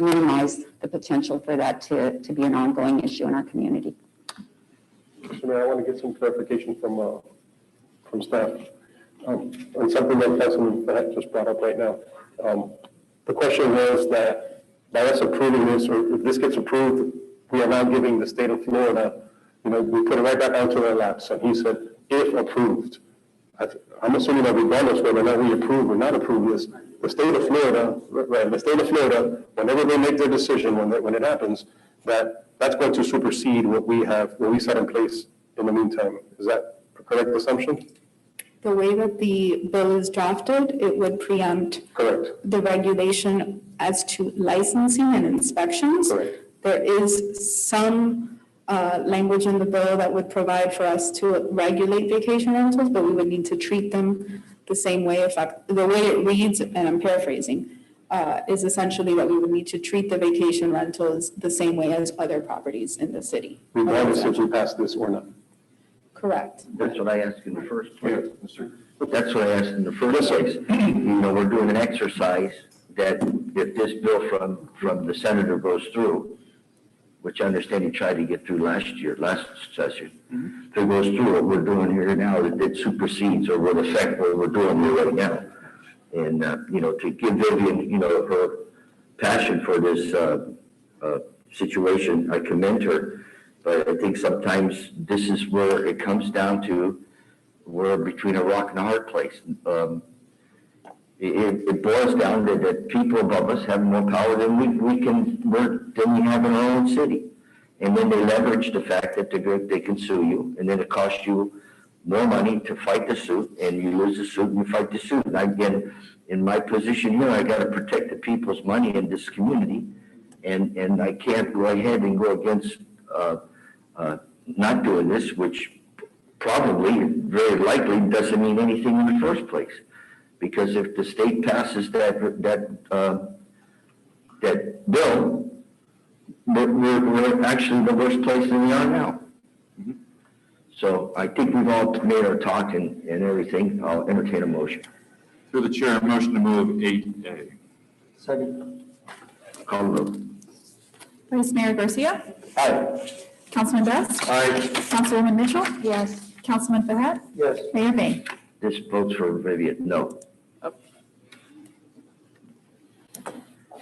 minimize the potential for that to be an ongoing issue in our community. Mr. Mayor, I want to get some clarification from staff on something that Councilman Behet just brought up right now. The question was that by us approving this, or if this gets approved, we are now giving the state of Florida, we put it right back onto their laps. And he said, if approved. I'm assuming that regardless whether or not we approve or not approve this, the state of Florida, right, the state of Florida, whenever they make their decision, when it happens, that's going to supersede what we set in place in the meantime. Is that a correct assumption? The way that the bill is drafted, it would preempt Correct. the regulation as to licensing and inspections. Correct. There is some language in the bill that would provide for us to regulate vacation rentals, but we would need to treat them the same way. In fact, the way it reads, and I'm paraphrasing, is essentially that we would need to treat the vacation rentals the same way as other properties in the city. Regardless if we pass this or not. Correct. That's what I asked in the first place. That's what I asked in the first place. We're doing an exercise that if this bill from the senator goes through, which I understand he tried to get through last session. If it goes through, what we're doing here now, it supersedes or will affect what we're doing here right now. And, to give Vivian, her passion for this situation, I commend her. But I think sometimes this is where it comes down to, we're between a rock and a hard place. It boils down to that people above us have more power than we have in our own city. And then they leverage the fact that they can sue you, and then it costs you more money to fight the suit, and you lose the suit and you fight the suit. And again, in my position here, I got to protect the people's money in this community, and I can't go ahead and go against not doing this, which probably, very likely, doesn't mean anything in the first place. Because if the state passes that bill, we're actually in the worst place than we are now. So I think we've all made our talk and everything. I'll entertain a motion. Through the chair, motion to move 8A. Second. Call the vote. Vice Mayor Garcia, Aye. Councilman Best, Aye. Councilwoman Mitchell, Yes. Councilman Fahad, Yes. Mayor Bain. This votes for Vivian, no.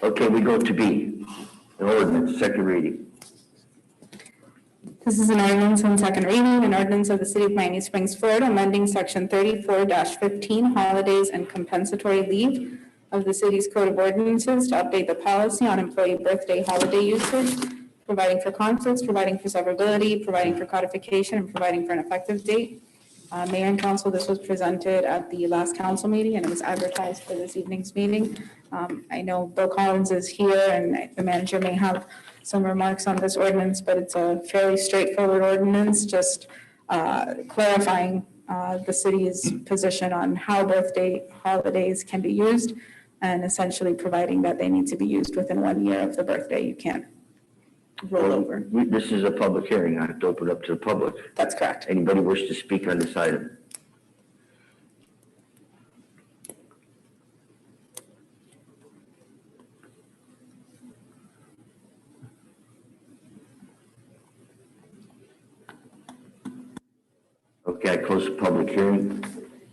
Okay, we go to B, an ordinance, second reading. This is an ordinance on second reading, an ordinance of the City of Miami Springs, Florida, amending Section 34-15, holidays and compensatory leave of the city's Code of Ordinances to update the policy on employee birthday holiday usage, providing for conflicts, providing for severability, providing for codification, and providing for an effective date. Mayor and council, this was presented at the last council meeting and it was advertised for this evening's meeting. I know Bill Collins is here and the manager may have some remarks on this ordinance, but it's a fairly straightforward ordinance, just clarifying the city's position on how birthday holidays can be used and essentially providing that they need to be used within 1 year of the birthday. You can't roll over. This is a public hearing. I have to open up to the public. That's correct. Anybody wish to speak on this item? Okay, I close the public hearing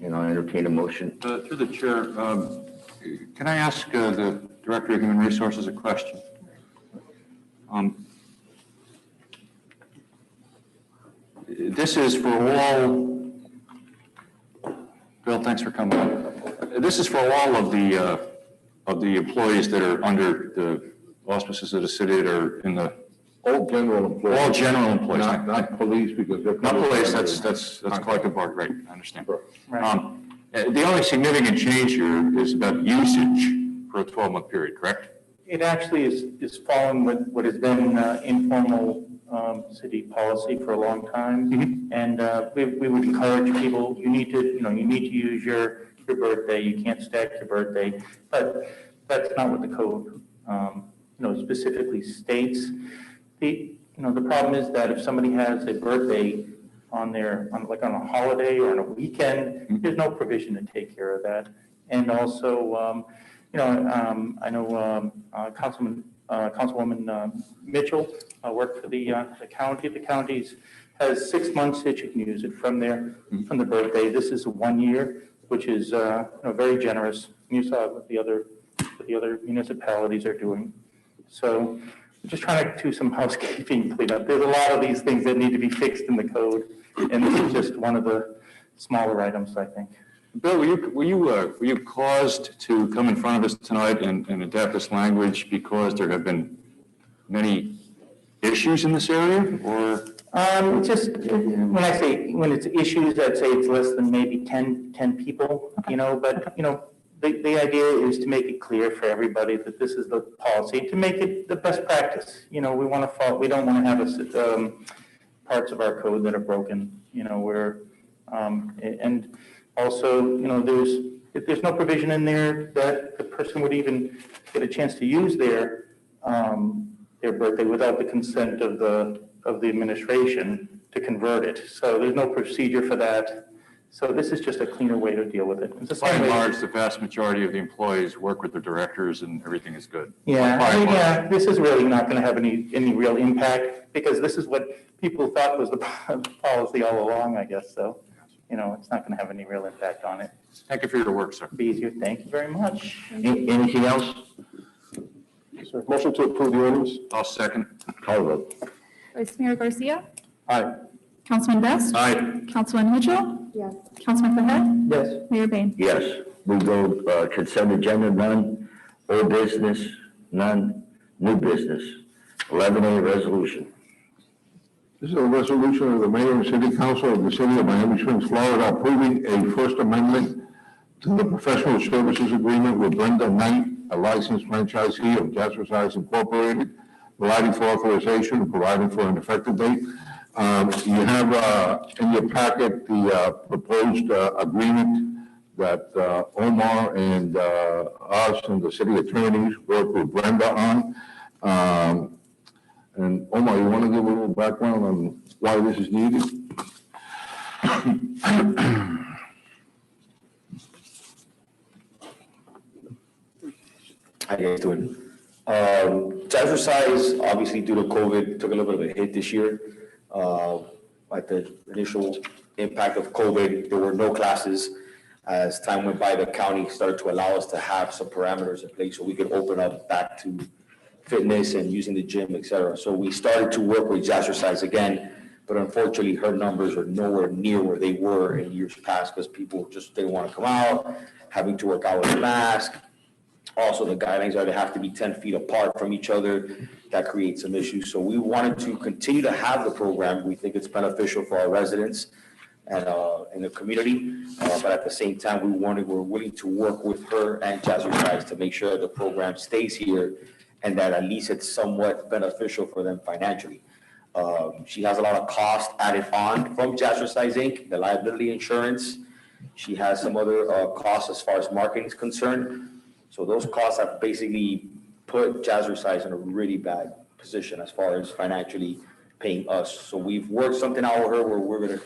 and I'll entertain a motion. Through the chair, can I ask the Director of Human Resources a question? This is for all, Bill, thanks for coming up. This is for all of the employees that are under the auspices of the city that are in the, All general employees. all general employees. Not police, because they're. Not police, that's collective bargaining, right, I understand. The only significant change here is about usage for a 12-month period, correct? It actually is following what has been informal city policy for a long time. And we would encourage people, you need to use your birthday, you can't stack your birthday. But that's not what the code, specifically states. The problem is that if somebody has a birthday on a holiday or on a weekend, there's no provision to take care of that. And also, I know Councilwoman Mitchell worked for the county. The county has 6 months that you can use it from the birthday. This is 1 year, which is very generous. You saw what the other municipalities are doing. So I'm just trying to do some housekeeping cleanup. There's a lot of these things that need to be fixed in the code, and this is just one of the smaller items, I think. Bill, were you caused to come in front of us tonight and adapt this language because there have been many issues in this area, or? Just when it's issues, I'd say it's less than maybe 10 people, but the idea is to make it clear for everybody that this is the policy, to make it the best practice. We don't want to have parts of our code that are broken, and also, there's no provision in there that the person would even get a chance to use their birthday without the consent of the administration to convert it. So there's no procedure for that. So this is just a cleaner way to deal with it. By and large, the vast majority of the employees work with their directors and everything is good. Yeah, this is really not going to have any real impact because this is what people thought was the policy all along, I guess. So, it's not going to have any real impact on it. Thank you for your work, sir. Be easier. Thank you very much. Anything else? Sir, motion to approve the ordinance? I'll second. Call the vote. Vice Mayor Garcia, Aye. Councilman Best, Aye. Councilwoman Mitchell, Yes. Councilman Fahad, Yes. Mayor Bain. Yes. We go consent agenda, none. Old business, none. New business. 11A resolution. This is a resolution of the mayor and city council of the city of Miami Springs, Florida, approving a First Amendment to the professional services agreement with Brenda Knight, a licensed franchisee of Jazzercise Incorporated, providing for authorization and providing for an effective date. You have in your packet the proposed agreement that Omar and us and the city attorneys worked with Brenda on. And Omar, you want to give a little background on why this is needed? How you guys doing? Jazzercise, obviously due to COVID, took a little bit of a hit this year. At the initial impact of COVID, there were no classes. As time went by, the county started to allow us to have some parameters in place so we could open up back to fitness and using the gym, et cetera. So we started to work with Jazzercise again, but unfortunately her numbers are nowhere near where they were in years past because people just didn't want to come out, having to work out with a mask. Also, the guidelines are they have to be 10 feet apart from each other. That creates some issues. So we wanted to continue to have the program. We think it's beneficial for our residents and in the community. But at the same time, we're willing to work with her and Jazzercise to make sure that the program stays here and that at least it's somewhat beneficial for them financially. She has a lot of cost added on from Jazzercise Inc., the liability insurance. She has some other costs as far as marketing is concerned. So those costs have basically put Jazzercise in a really bad position as far as financially paying us. So we've worked something out with her where we're going to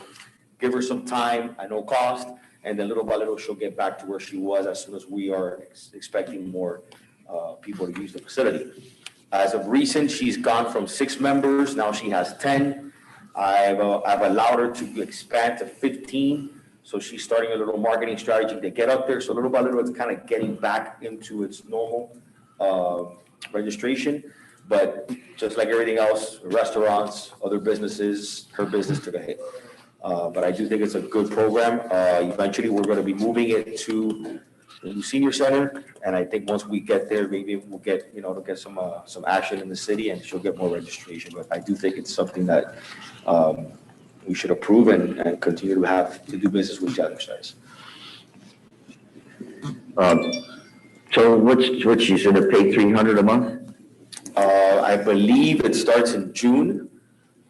give her some time at no cost, and then little by little she'll get back to where she was as soon as we are expecting more people to use the facility. As of recent, she's gone from 6 members, now she has 10. I've allowed her to expand to 15. So she's starting a little marketing strategy to get up there. So little by little, it's kind of getting back into its normal registration. But just like everything else, restaurants, other businesses, her business took a hit. But I do think it's a good program. Eventually, we're going to be moving it to the new senior center. And I think once we get there, maybe we'll get, to get some action in the city and she'll get more registration. But I do think it's something that we should approve and continue to have to do business with Jazzercise. So what she's gonna pay $300 a month? I believe it starts in June,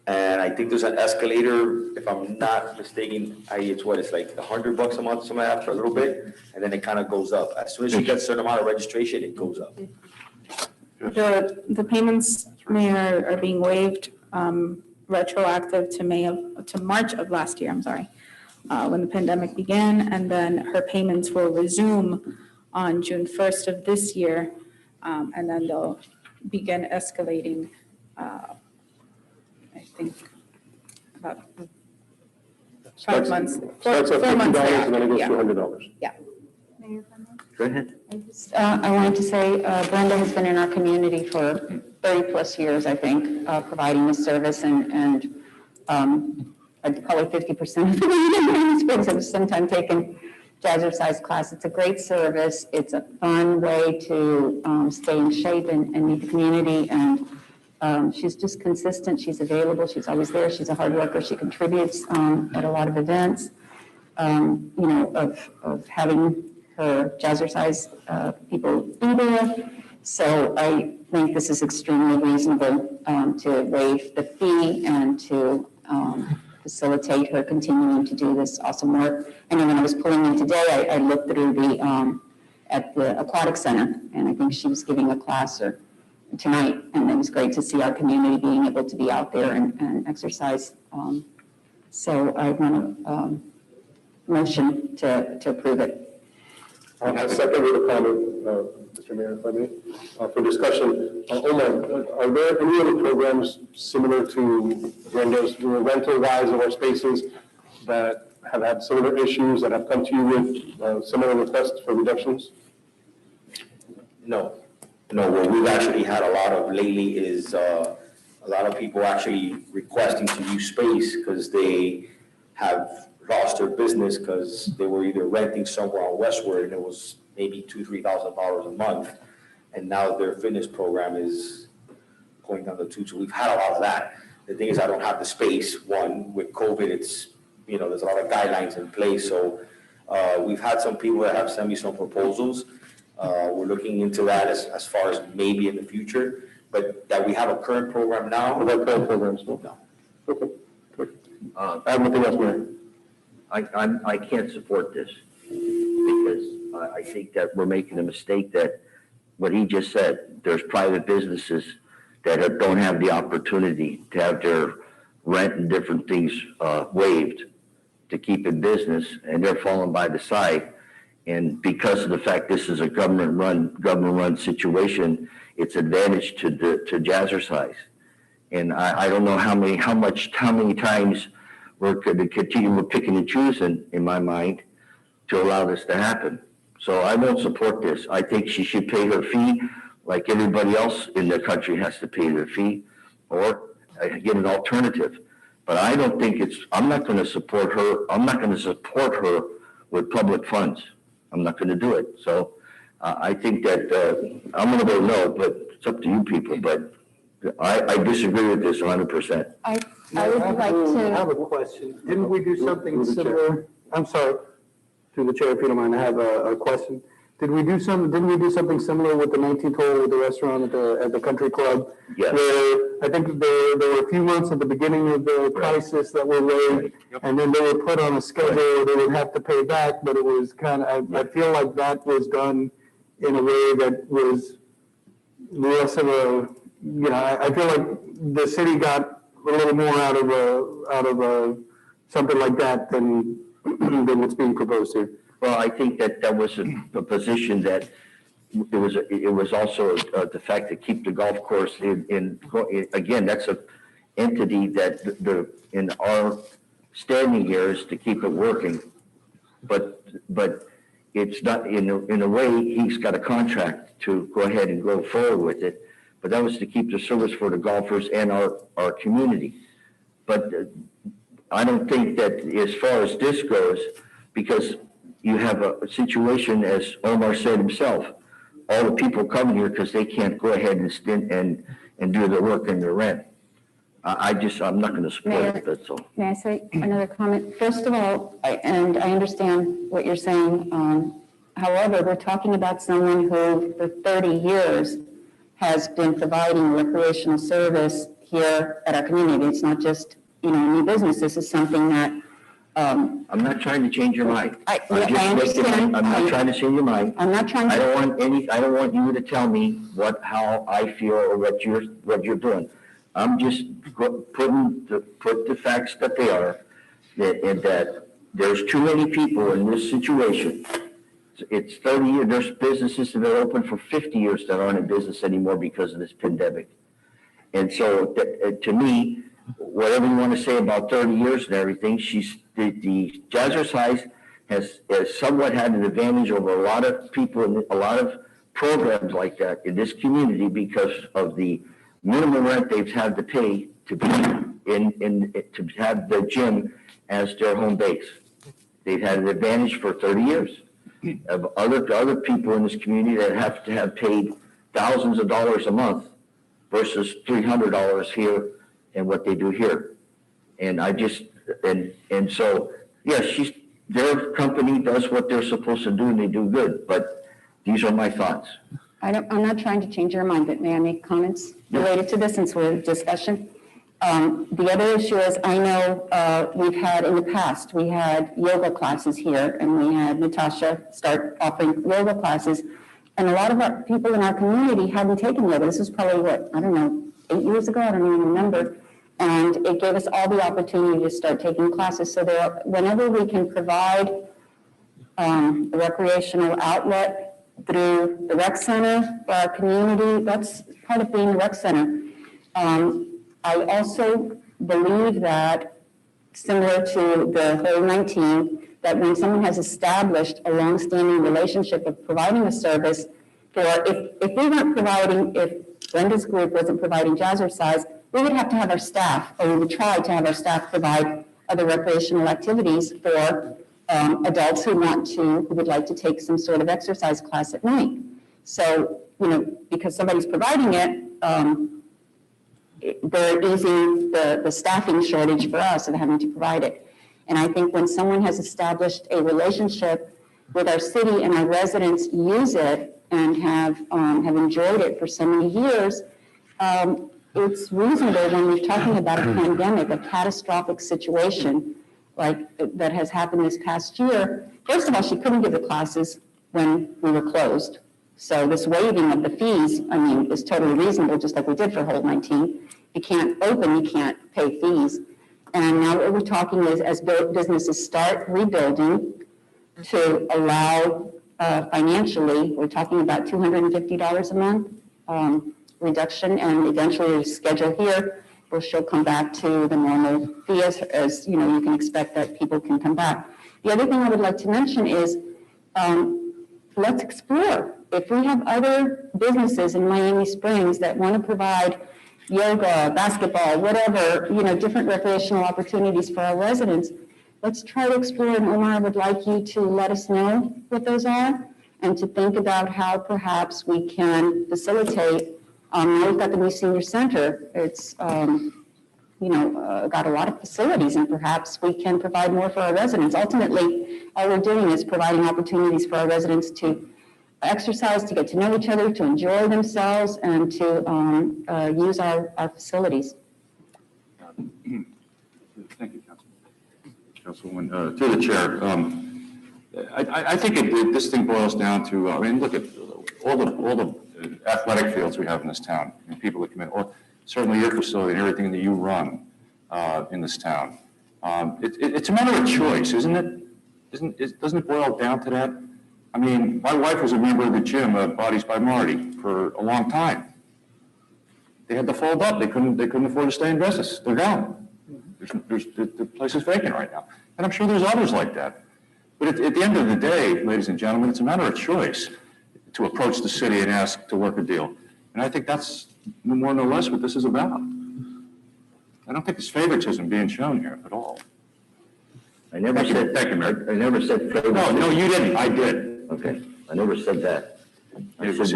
and I think there's an escalator, if I'm not mistaken, it's like $100 a month, something like that for a little bit, and then it kind of goes up. As soon as you get a certain amount of registration, it goes up. The payments, Mayor, are being waived retroactive to March of last year, when the pandemic began, and then her payments will resume on June 1st of this year, and then they'll begin escalating, I think, about 5 months. Starts at $50 and then it goes to Yeah. $100. Yeah. Go ahead. I wanted to say Brenda has been in our community for 30 plus years, I think, providing this service, and probably 50% of the kids have sometime taken Jazzercise class. It's a great service. It's a fun way to stay in shape and meet the community, and she's just consistent. She's available. She's always there. She's a hard worker. She contributes at a lot of events, of having her Jazzercise people be there. So I think this is extremely reasonable to waive the fee and to facilitate her continuing to do this awesome work. I know when I was pulling in today, I looked through at the Aquatic Center, and I think she was giving a class tonight, and it was great to see our community being able to be out there and exercise. So I want a motion to approve it. I second with a comment, Mr. Mayor, if I may, for discussion. Omar, are there any other programs similar to Brenda's rental-wise of our spaces that have had similar issues, that have come to you with similar requests for reductions? No, what we've actually had a lot of lately is a lot of people actually requesting to use space because they have lost their business because they were either renting somewhere on Westward and it was maybe $2,000-3,000 a month, and now their fitness program is going down the tube. So we've had a lot of that. The thing is, I don't have the space. One, with COVID, it's there's a lot of guidelines in place. So we've had some people that have sent me some proposals. We're looking into that as far as maybe in the future, but that we have a current program now. What about current programs? No. Okay. I have nothing else, Mayor. I can't support this because I think that we're making a mistake that what he just said, there's private businesses that don't have the opportunity to have their rent and different things waived. to keep in business, and they're falling by the side. And because of the fact this is a government-run situation, it's advantage to Jazzercise. And I don't know how many times we're going to continue with picking and choosing, in my mind, to allow this to happen. So I won't support this. I think she should pay her fee like everybody else in the country has to pay their fee, or get an alternative. But I don't think I'm not going to support her. I'm not going to support her with public funds. I'm not going to do it. So I think that I'm going to vote no, but it's up to you people. But I disagree with this 100%. I would like I to, have a question. Didn't we do something similar? I'm sorry, through the chair, if you don't mind, I have a question. Didn't we do something similar with the 19th hole with the restaurant at the country club? Yes. Where I think there were a few months at the beginning of the crisis that were waived, and then they were put on a schedule they would have to pay back, but it was kind of, I feel like that was done in a way that was less of a, I feel like the city got a little more out of something like that than what's being proposed here. Well, I think that was a position that it was also the fact to keep the golf course in again, that's a entity that in our standing here is to keep it working. But it's not, in a way, he's got a contract to go ahead and go forward with it. But that was to keep the service for the golfers and our community. But I don't think that as far as this goes, because you have a situation, as Omar said himself, all the people coming here because they can't go ahead and do their work and their rent. I'm not going to support it, that's all. may I say another comment? First of all, I understand what you're saying. However, we're talking about someone who for 30 years has been providing recreational service here at our community. It's not just, a new business. This is something that I'm not trying to change your mind. I understand. I'm not trying to change your mind. I'm not trying to. I don't want you to tell me how I feel or what you're doing. I'm just put the facts that they are, that there's too many people in this situation. It's 30 years. There's businesses that are open for 50 years that aren't in business anymore because of this pandemic. And so to me, whatever you want to say about 30 years and everything, the Jazzercise has somewhat had an advantage over a lot of people and a lot of programs like that in this community because of the minimum rent they've had to pay to be to have the gym as their home base. They've had an advantage for 30 years. Of other people in this community that have to have paid thousands of dollars a month versus $300 here and what they do here. And so, yes, their company does what they're supposed to do and they do good, but these are my thoughts. I'm not trying to change your mind, but may I make comments related to this since we're in discussion? The other issue is I know we've had in the past, we had yoga classes here and we had Natasha start offering yoga classes. And a lot of our people in our community hadn't taken yoga. This was probably 8 years ago? I don't even remember. And it gave us all the opportunity to start taking classes. So whenever we can provide a recreational outlet through the rec center for our community, that's part of being a rec center. I also believe that, similar to the whole 19, that when someone has established a long-standing relationship of providing a service, if Brenda's group wasn't providing Jazzercise, we would have to have our staff, or we would try to have our staff provide other recreational activities for adults who would like to take some sort of exercise class at night. So, because somebody's providing it, they're easing the staffing shortage for us of having to provide it. And I think when someone has established a relationship with our city and our residents use it and have enjoyed it for so many years, it's reasonable when we're talking about a pandemic, a catastrophic situation like that has happened this past year. First of all, she couldn't give the classes when we were closed. So this waiving of the fees, is totally reasonable, just like we did for Hold 19. You can't open, you can't pay fees. And now what we're talking is as businesses start rebuilding to allow financially, we're talking about $250 a month reduction, and eventually the schedule here will she'll come back to the normal fee as you know, you can expect that people can come back. The other thing I would like to mention is let's explore. If we have other businesses in Miami Springs that want to provide yoga, basketball, whatever, you know, different recreational opportunities for our residents, let's try to explore. And Omar, I would like you to let us know what those are and to think about how perhaps we can facilitate. Now we've got the new senior center. It's, got a lot of facilities, and perhaps we can provide more for our residents. Ultimately, all we're doing is providing opportunities for our residents to exercise, to get to know each other, to enjoy themselves, and to use our facilities. Thank you, Councilwoman. To the chair, I think this thing boils down to, I mean, look at all the athletic fields we have in this town, and people that come in, or certainly your facility and everything that you run in this town. It's a matter of choice, isn't it? Doesn't it boil down to that? I mean, my wife was a member of the gym, Bodies by Marty, for a long time. They had to fold up. They couldn't afford to stay in business. They're gone. The place is vacant right now. And I'm sure there's others like that. But at the end of the day, ladies and gentlemen, it's a matter of choice to approach the city and ask to work a deal. And I think that's no more no less what this is about. I don't think it's favoritism being shown here at all. I never said. Thank you, Mayor. I never said favoritism. No, you didn't. I did. Okay, I never said that. It was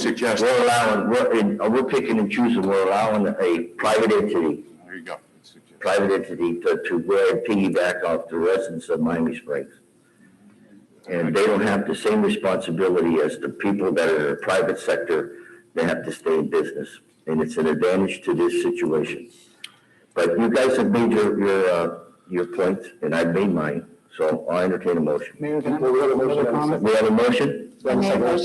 suggested. We're picking and choosing, we're allowing a private entity. There you go. Private entity to go ahead and piggyback off the residents of Miami Springs. And they don't have the same responsibility as the people that are in the private sector. They have to stay in business, and it's an advantage to this situation. But you guys have made your point, and I've made mine, so I'll entertain a motion. Mayor, can I make another comment? We have a motion? We do have a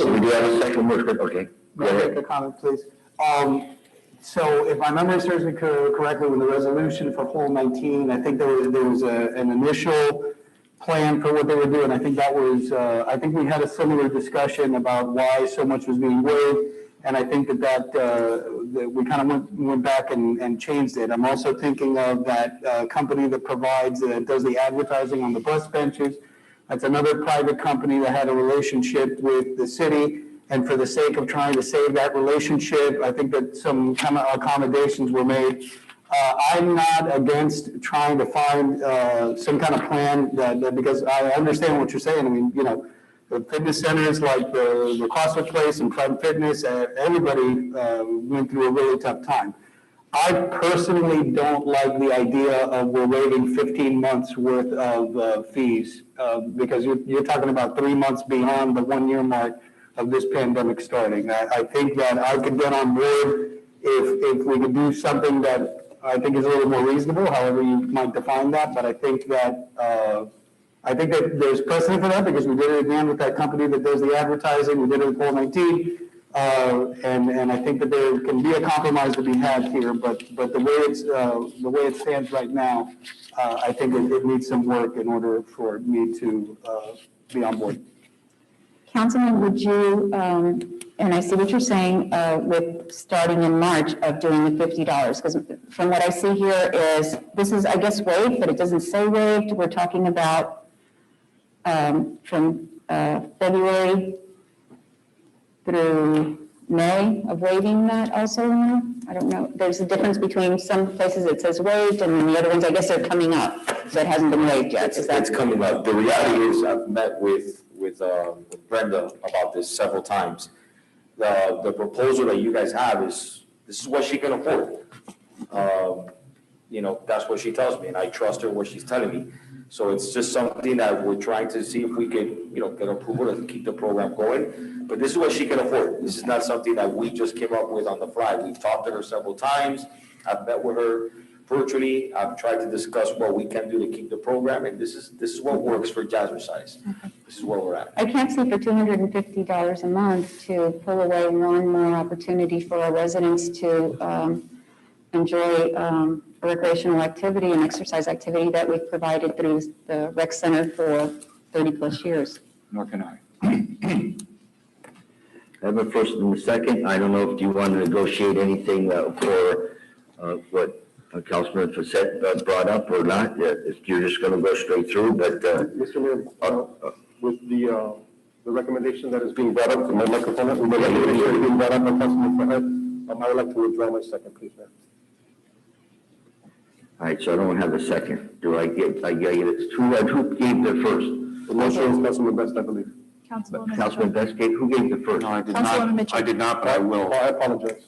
second motion, okay. Go May I ahead. make a comment, please? So if my memory serves me correctly, with the resolution for Hole 19, I think there was an initial plan for what they were doing. I think that was, I think we had a similar discussion about why so much was being waived. And I think that we kind of went back and changed it. I'm also thinking of that company that does the advertising on the bus benches. That's another private company that had a relationship with the city. And for the sake of trying to save that relationship, I think that some kind of accommodations were made. I'm not against trying to find some kind of plan that because I understand what you're saying. I mean, the fitness centers like the CrossFit Place and Planet Fitness, everybody went through a really tough time. I personally don't like the idea of we're waiving 15 months worth of fees because you're talking about 3 months beyond the 1 year mark of this pandemic starting. I think that I could get on board if we could do something that I think is a little more reasonable, however you might define that. But I think that there's precedent for that because we did it again with that company that does the advertising. We did it with Hole 19, and I think that there can be a compromise to be had here. But the way it stands right now, I think it needs some work in order for me to be on board. Councilman, would you, and I see what you're saying with starting in March of doing the $50, because from what I see here is, this is, I guess, waived, but it doesn't say waived. We're talking about from February through May of waiving that also now? I don't know. There's a difference between some places it says waived and then the other ones, I guess they're coming up. So it hasn't been waived yet. It's coming up. The reality is I've met with Brenda about this several times. The proposal that you guys have this is what she can afford. That's what she tells me, and I trust her what she's telling me. So it's just something that we're trying to see if we could, get approval to keep the program going. But this is what she can afford. This is not something that we just came up with on the fly. We've talked to her several times. I've met with her virtually. I've tried to discuss what we can do to keep the program, and this is what works for Jazzercise. Okay. This is where we're at. I can't see for $250 a month to pull away one more opportunity for our residents to enjoy recreational activity and exercise activity that we've provided through the rec center for 30-plus years. Nor can I. I have a first and a second. I don't know if you want to negotiate anything for what Councilman Facette brought up or not. If you're just going to go straight through, but Mr. Mayor, with the recommendation that is being brought up, from my microphone, the recommendation being brought up by Councilman Fahad, I would like to withdraw my second, please, Mayor. all right, so I don't have a second. I get it. Who gave the first? The motion is Councilman Best, I believe. Councilman Best gave, who gave the first? No, I did Councilwoman not. Mitchell. I did not, but I will. Oh, I apologize.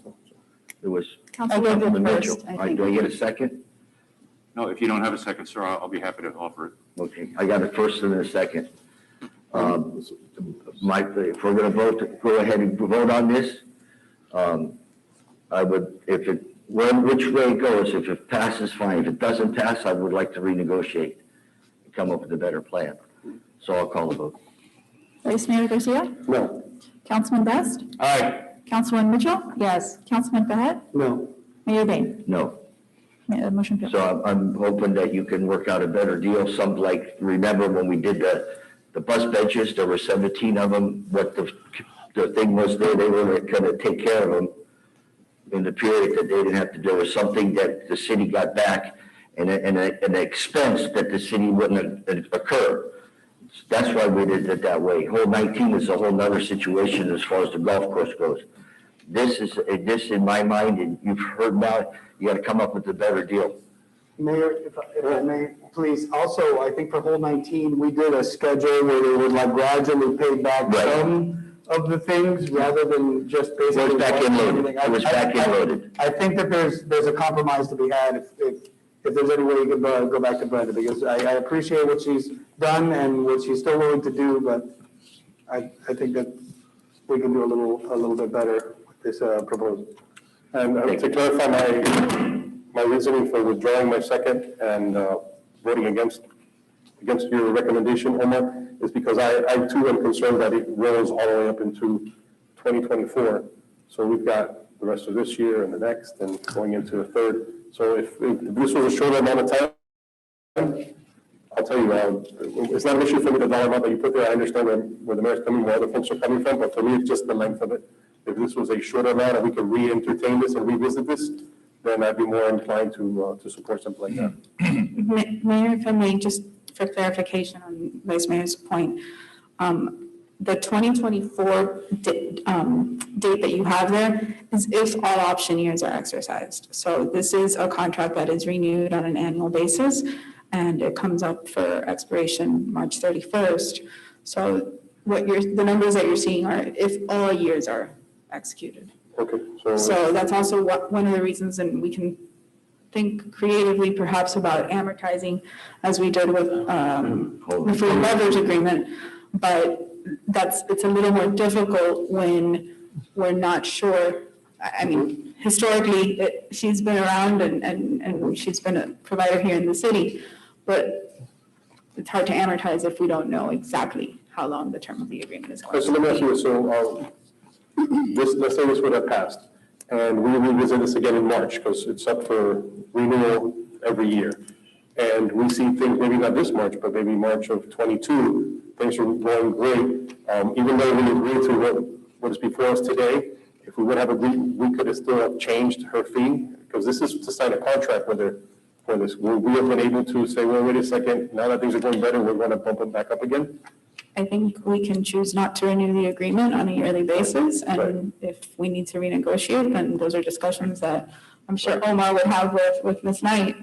It was Councilwoman Councilman first, Mitchell. I All right, think. do I get a second? No, if you don't have a second, sir, I'll be happy to offer it. Okay, I got a first and a second. Mike, if we're going to vote, go ahead and vote on this. I would, which way it goes, if it passes, fine. If it doesn't pass, I would like to renegotiate and come up with a better plan. So I'll call the vote. Vice Mayor Garcia, No. Councilman Best, Aye. Councilwoman Mitchell, Yes. Councilman Fahad, No. Mayor Bain. No. Motion fails. So I'm hoping that you can work out a better deal. Some, like, remember when we did the bus benches, there were 17 of them. What the thing was there, they were going to take care of them in the period that they didn't have to do. It was something that the city got back and an expense that the city wouldn't occur. That's why we did it that way. Hole 19 is a whole nother situation as far as the golf course goes. This in my mind, and you've heard now, you got to come up with a better deal. Mayor, if I may, please, also, I think for hole 19, we did a schedule where they would like gradually pay back Right. some of the things rather than just basically. It was back end loaded. everything. It was back end loaded. I think that there's a compromise to be had if there's any way you could go back to Brenda, because I appreciate what she's done and what she's still willing to do, but I think that we can do a little bit better with this proposal. And to clarify my reasoning for withdrawing my second and voting against your recommendation, Omar, is because I too am concerned that it rolls all the way up into 2024. So we've got the rest of this year and the next and going into the third. So if this was a shorter amount of time, I'll tell you, it's not an issue for me, the dollar amount that you put there. I understand where the mayor's coming, where other folks are coming from, but for me, it's just the length of it. If this was a shorter amount and we could re-entertain this and revisit this, then I'd be more inclined to support something like that. Mayor, if I may, just for clarification on Vice Mayor's point, the 2024 date that you have there is if all option years are exercised. So this is a contract that is renewed on an annual basis, and it comes up for expiration March 31st. So the numbers that you're seeing are if all years are executed. Okay, So that's also one of the reasons, and we can think creatively perhaps about amortizing as we did with the food and beverage agreement, but it's a little more difficult when we're not sure. I mean, historically, she's been around and she's been a provider here in the city, but it's hard to amortize if we don't know exactly how long the term of the agreement is going So let me ask you, let's say this would have passed, and we revisit this again in March, because it's up for renewal every year. And we see things, maybe not this March, but maybe March of 22, things are going great. Even though we agree to what is before us today, if we would have agreed, we could have still have changed her fee, because this is to sign a contract with her for this. Will we have been able to say, well, wait a second, now that things are going better, we're going to bump them back up again? I think we can choose not to renew the agreement on a yearly basis, and if we need to renegotiate, then those are discussions that I'm sure Omar would have with Ms. Knight.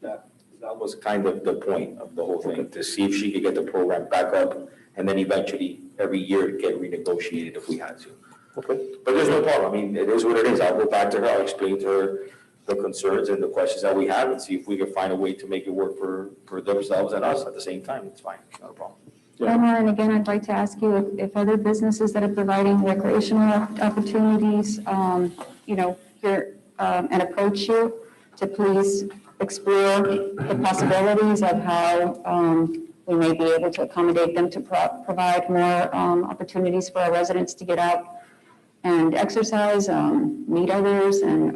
That was kind of the point of the whole thing, to see if she could get the program back up, and then eventually every year get renegotiated if we had to. Okay. But there's no problem. I mean, it is what it is. I'll go back to her, I'll explain to her the concerns and the questions that we have and see if we can find a way to make it work for themselves and us at the same time. It's fine, not a problem. Omar, and again, I'd like to ask you if other businesses that are providing recreational opportunities, hear and approach you to please explore the possibilities of how we may be able to accommodate them to provide more opportunities for our residents to get out and exercise, meet others, and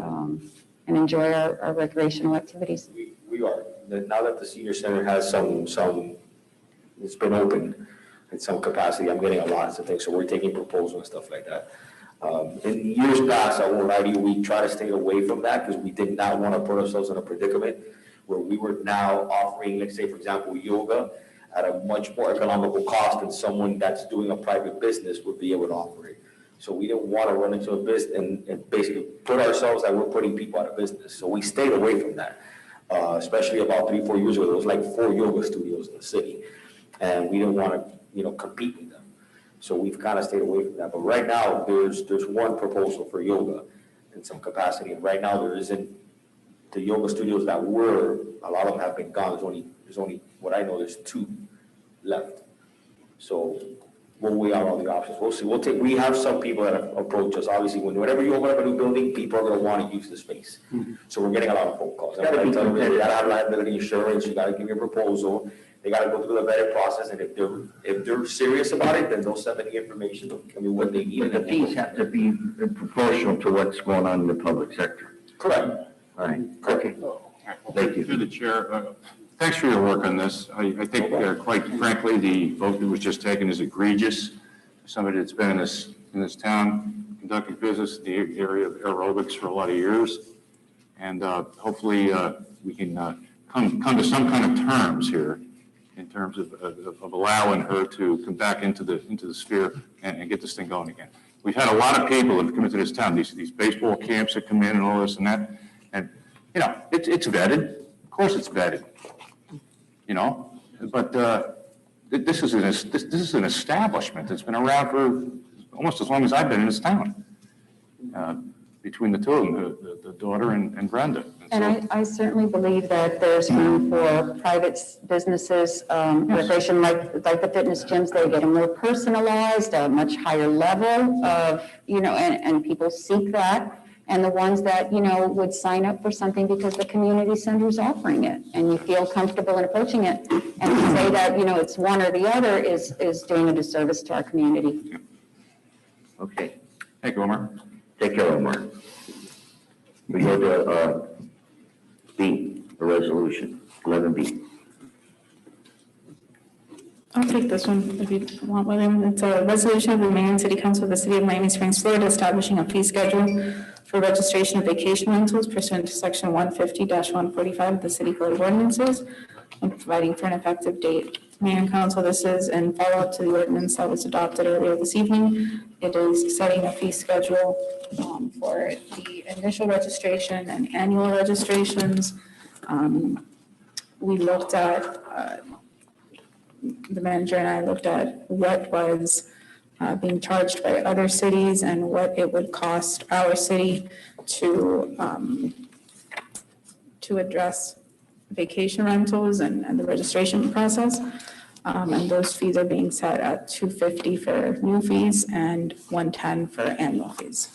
and enjoy our recreational activities. We are. Now that the senior center has it's been open in some capacity, I'm getting a lot of things, so we're taking proposals and stuff like that. In years past, I won't lie to you, we try to stay away from that because we did not want to put ourselves in a predicament where we were now offering, let's say, for example, yoga at a much more economical cost than someone that's doing a private business would be able to offer it. So we didn't want to run into a business and basically put ourselves that we're putting people out of business. So we stayed away from that, especially about 3-4 years ago. There was like 4 yoga studios in the city, and we didn't want to, compete with them. So we've kind of stayed away from that. But right now, there's one proposal for yoga in some capacity, and right now there isn't. The yoga studios that were, a lot of them have been gone. There's only what I know, there's 2 left. So we'll weigh out all the options. We'll see. We have some people that have approached us. Obviously, whenever you open up a new building, people are going to want to use the space. So we're getting a lot of phone calls. You got to have liability insurance. You got to give your proposal. They got to go through the vetting process. And if they're serious about it, then they'll send me the information. Tell me what they need. But the fees have to be proportional to what's going on in the public sector. Correct. All right. Okay. Thank you. Through the chair, thanks for your work on this. I think, quite frankly, the vote that was just taken is egregious. Somebody that's been in this town conducting business in the area of aerobics for a lot of years, and hopefully we can come to some kind of terms here in terms of allowing her to come back into the sphere and get this thing going again. We've had a lot of people that have come into this town. These baseball camps that come in and all this and that. And, it's vetted. Of course it's vetted, but this is an establishment that's been around for almost as long as I've been in this town, between the two of them, the daughter and Brenda. And I certainly believe that there's room for private businesses, recreation, like the fitness gyms. They get a more personalized, a much higher level of, and people seek that. And the ones that, would sign up for something because the community center is offering it and you feel comfortable in approaching it. And to say that, it's one or the other is doing a disservice to our community. Okay. Thank you, Omar. Take care, Omar. We go to B, a resolution, 11B. I'll take this one if you want, William. It's a resolution of the Mayor and City Council of the City of Miami Springs, Florida, establishing a fee schedule for registration of vacation rentals pursuant to Section 150-145 of the City Code of Ordinances and providing for an effective date. Mayor and Council, this is in follow-up to the ordinance that was adopted earlier this evening. It is setting a fee schedule for the initial registration and annual registrations. We looked at the manager and I looked at what was being charged by other cities and what it would cost our city to address vacation rentals and the registration process. And those fees are being set at $250 for new fees and $110 for annual fees.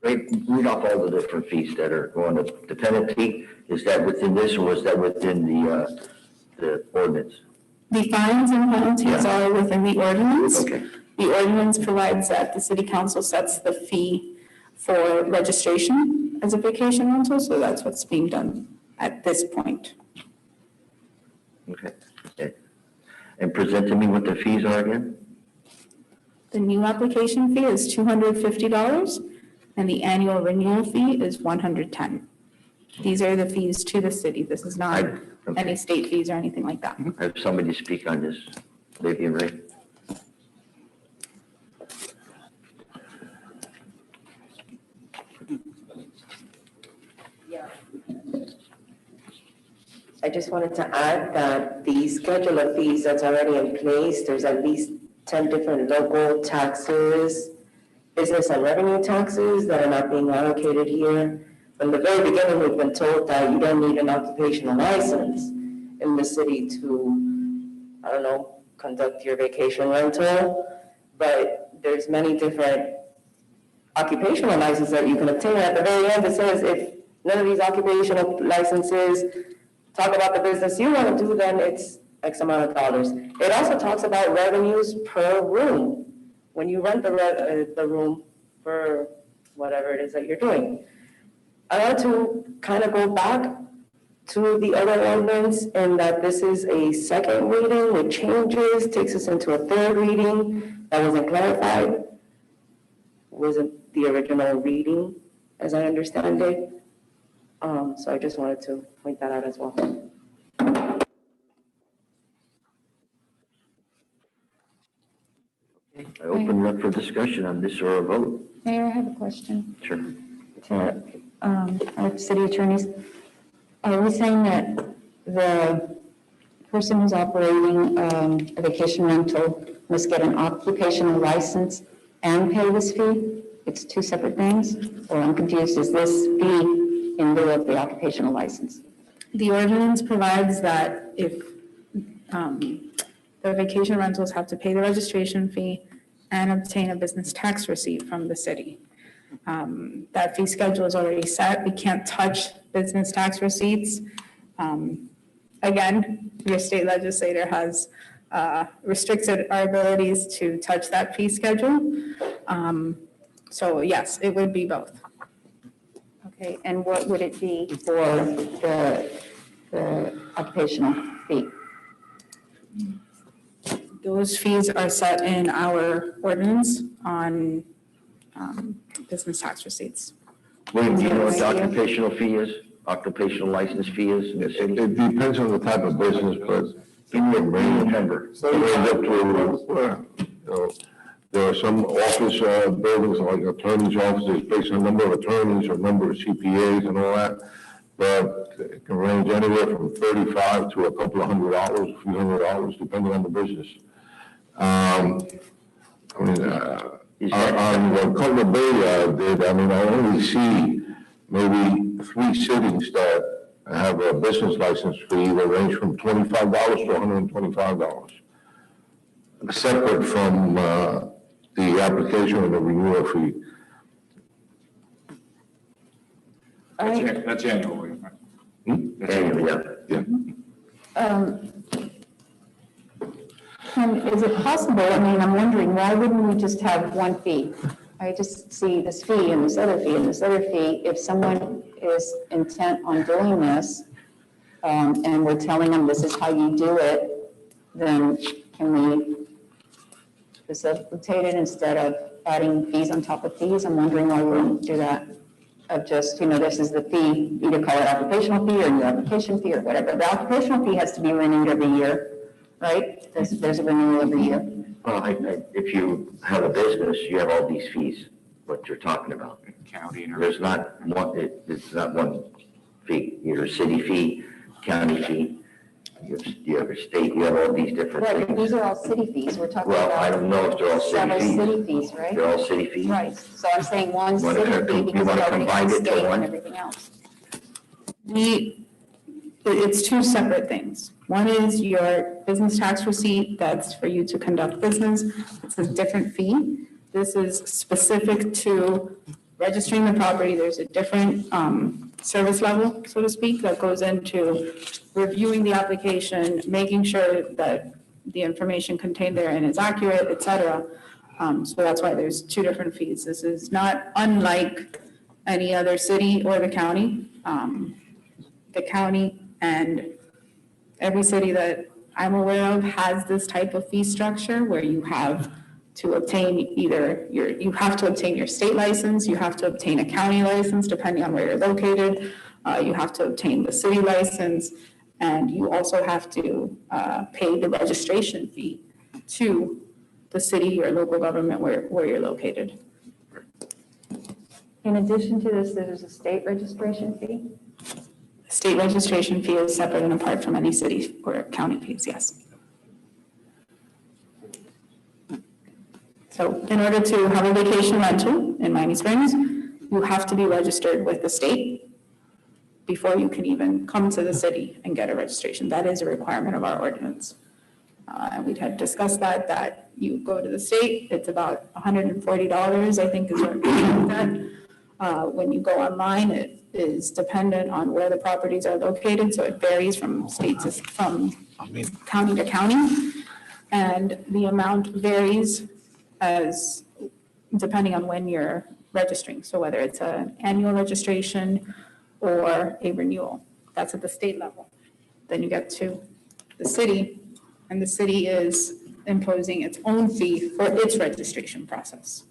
Read off all the different fees that are going to the penalty. Is that within this or was that within the ordinance? The fines and penalties are within the ordinance. Okay. The ordinance provides that the city council sets the fee for registration as a vacation rental, so that's what's being done at this point. Okay. And present to me what the fees are again? The new application fee is $250 and the annual renewal fee is $110. These are the fees to the city. This is not any state fees or anything like that. I have somebody speak on this. Lady and Ray. I just wanted to add that the schedule of fees that's already in place, there's at least 10 different local taxes, business and revenue taxes that are not being allocated here. From the very beginning, we've been told that you don't need an occupational license in the city to, conduct your vacation rental, but there's many different occupational licenses that you can obtain. At the very end, it says if none of these occupational licenses talk about the business you want to do, then it's X amount of dollars. It also talks about revenues per room when you rent the room for whatever it is that you're doing. I want to kind of go back to the other ordinance in that this is a second reading with changes, takes us into a third reading that wasn't clarified. Wasn't the original reading, as I understand it. So I just wanted to point that out as well. I open it up for discussion on this or a vote. Mayor, I have a question Sure. to our city attorneys. Are we saying that the person who's operating a vacation rental must get an occupational license and pay this fee? It's two separate things? Or I'm confused, is this fee in lieu of the occupational license? The ordinance provides that if the vacation rentals have to pay the registration fee and obtain a business tax receipt from the city. That fee schedule is already set. We can't touch business tax receipts. Again, your state legislator has restricted our abilities to touch that fee schedule. So yes, it would be both. Okay, and what would it be for the occupational fee? Those fees are set in our ordinance on business tax receipts. William, do you know what the occupational fee is? Occupational license fee is in the city? It depends on the type of business, but Give me a range number. it ranges up to, there are some office buildings like attorney's offices based on number of attorneys or number of CPAs and all that. But it can range anywhere from $35 to a couple of $100, a few $100, depending on the business. On what Cutler Bay did, I mean, I only see maybe 3 cities that have a business license fee that range from $25 to $125, separate from the application and the renewal fee. That's annual. Annually, yeah. Is it possible, I mean, I'm wondering, why wouldn't we just have one fee? I just see this fee and this other fee and this other fee. If someone is intent on doing this, and we're telling them this is how you do it, then can we facilitate it instead of adding fees on top of fees? I'm wondering why we wouldn't do that. Of just, this is the fee, either call it occupational fee or new application fee or whatever. The occupational fee has to be renewed every year, right? There's a renewal every year. Well, if you have a business, you have all these fees, what you're talking about. County and. There's not one, it's not one fee. You have a city fee, county fee, you have a state, you have all these different Right, but things. these are all city fees. We're talking about. Well, I don't know if they're all several city fees. city fees, right? They're all city fees? Right, so I'm saying one You wanna city co- fee you because it wanna already combine has it to state one? and everything else. It's two separate things. One is your business tax receipt, that's for you to conduct business. It's a different fee. This is specific to registering the property. There's a different service level, so to speak, that goes into reviewing the application, making sure that the information contained therein is accurate, et cetera. So that's why there's two different fees. This is not unlike any other city or the county. The county and every city that I'm aware of has this type of fee structure where you have to obtain you have to obtain your state license, you have to obtain a county license depending on where you're located, you have to obtain the city license, and you also have to pay the registration fee to the city or local government where you're located. In addition to this, there's a state registration fee? State registration fee is separate and apart from any city or county fees, yes. So in order to have a vacation rental in Miami Springs, you have to be registered with the state before you can even come to the city and get a registration. That is a requirement of our ordinance. And we had discussed that you go to the state, it's about $140, I think is what that. When you go online, it is dependent on where the properties are located, so it varies from county to county. And the amount varies as depending on when you're registering. So whether it's an annual registration or a renewal, that's at the state level. Then you get to the city, and the city is imposing its own fee for its registration process.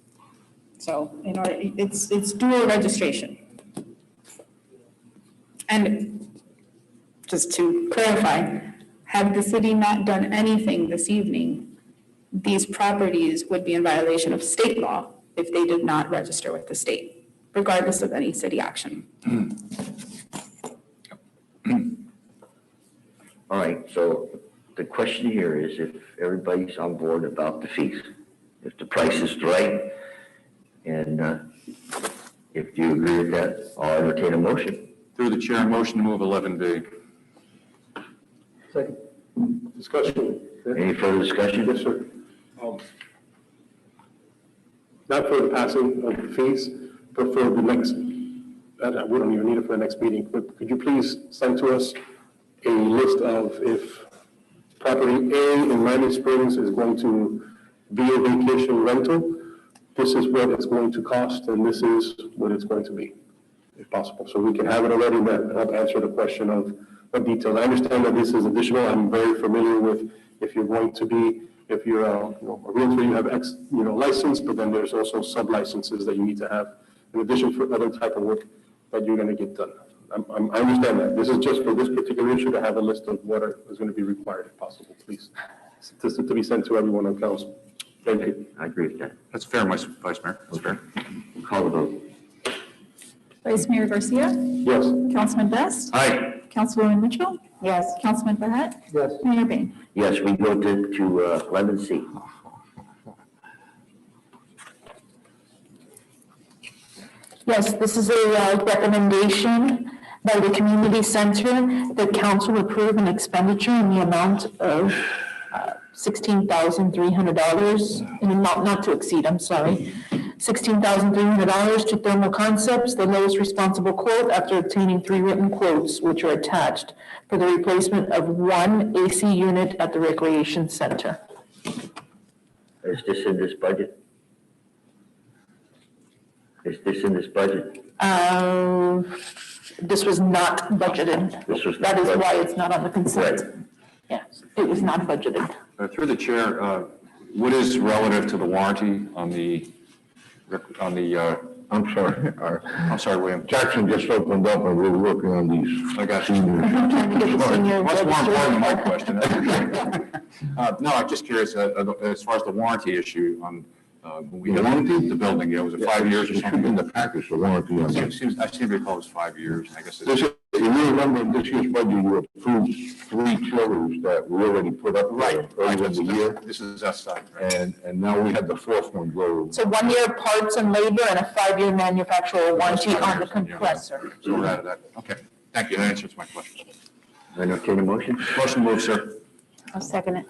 So in order, it's dual registration. And just to clarify, had the city not done anything this evening, these properties would be in violation of state law if they did not register with the state, regardless of any city action. All right, so the question here is if everybody's on board about the fees, if the price is right, and if you agree with that, I'll entertain a motion. Through the chair, motion to move 11B. Second. Discussion. Any further discussion? Yes, sir. Not for the passing of the fees, but for the next, we don't even need it for the next meeting, but could you please send to us a list of if property A in Miami Springs is going to be a vacation rental, this is what it's going to cost, and this is what it's going to be, if possible. So we can have it already, then help answer the question of details. I understand that this is additional. I'm very familiar with if you're going to be, if you're a realtor, you have X, license, but then there's also sub-licenses that you need to have in addition for other type of work that you're going to get done. I understand that. This is just for this particular issue to have a list of what is going to be required, if possible, please. To be sent to everyone on council. Thank you. I agree with that. That's fair, Vice Mayor. That's fair. Call the vote. Vice Mayor Garcia, Yes. Councilman Best, Aye. Councilwoman Mitchell, Yes. Councilman Behet, Yes. Mayor Bain. Yes, we go to 11C. Yes, this is a recommendation by the community center that council approve an expenditure in the amount of $16,300, in amount not to exceed, $16,300 to Thermal Concepts, the lowest responsible quote after obtaining 3 written quotes, which are attached, for the replacement of 1 AC unit at the recreation center. Is this in this budget? Is this in this budget? This was not budgeted. This was That not is why budgeted. it's not on the consent. Right. Yes, it was not budgeted. Through the chair, what is relative to the warranty on the, I'm sorry, I'm sorry, William. Jackson just opened up and we're working on these. I got you. I'm trying to get the senior What's more important than my registration. question? No, I'm just curious, as far as the warranty issue on, when we The got warranty? the building, yeah, was it 5 years or It should be in something? the package, the warranty on that. I seem to recall it was 5 years, I guess This it's. is, you remember in this year's budget, you approved 3 chillers that we already put up there earlier in the year. This is that side, right? And now we had the 4th one go. So 1 year parts and labor and a 5-year manufacturer warranty on the compressor. So we're out of that. Okay, thank you, that answers my question. Entertain a motion? Motion moved, sir. I'll second it.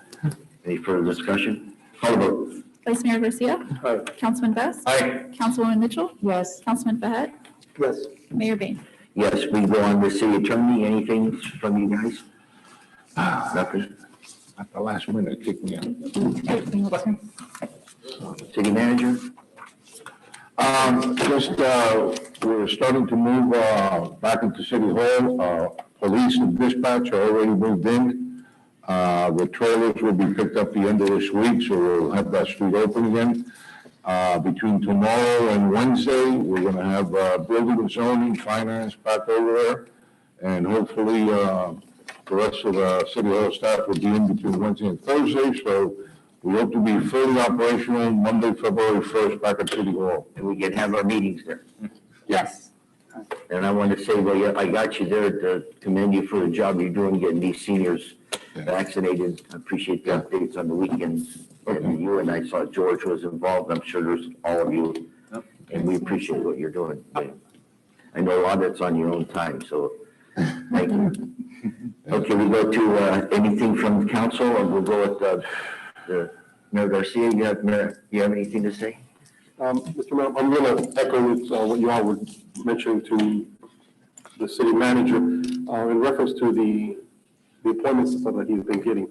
Any further discussion? Call the vote. Vice Mayor Garcia, Aye. Councilman Best, Aye. Councilwoman Mitchell, Yes. Councilman Behet, Yes. Mayor Bain. Yes, we go on to city attorney. Anything from you guys? Nothing? At the last minute, kicked me out. City manager? We're starting to move, back into City Hall. Police and dispatch are already moved in. The trailers will be picked up the end of this week, so we'll have that street open again. Between tomorrow and Wednesday, we're gonna have, building and zoning, finance back over there. And hopefully, the rest of the City Hall staff will be in between Wednesday and Thursday, so we hope to be fully operational Monday, February 1st, back at City Hall. And we can have our meetings there. Yes. And I want to say, well, yeah, I got you there to commend you for the job you're doing getting these seniors vaccinated. I appreciate the updates on the weekends. And you and I saw George was involved. I'm sure there's all of you. And we appreciate what you're doing. I know a lot of it's on your own time, so thank you. Okay, we go to anything from the council, or we'll go with the Mayor Garcia. You have anything to say? Mr. Mayor, I'm going to echo what you all were mentioning to the city manager in reference to the appointments that he's been getting.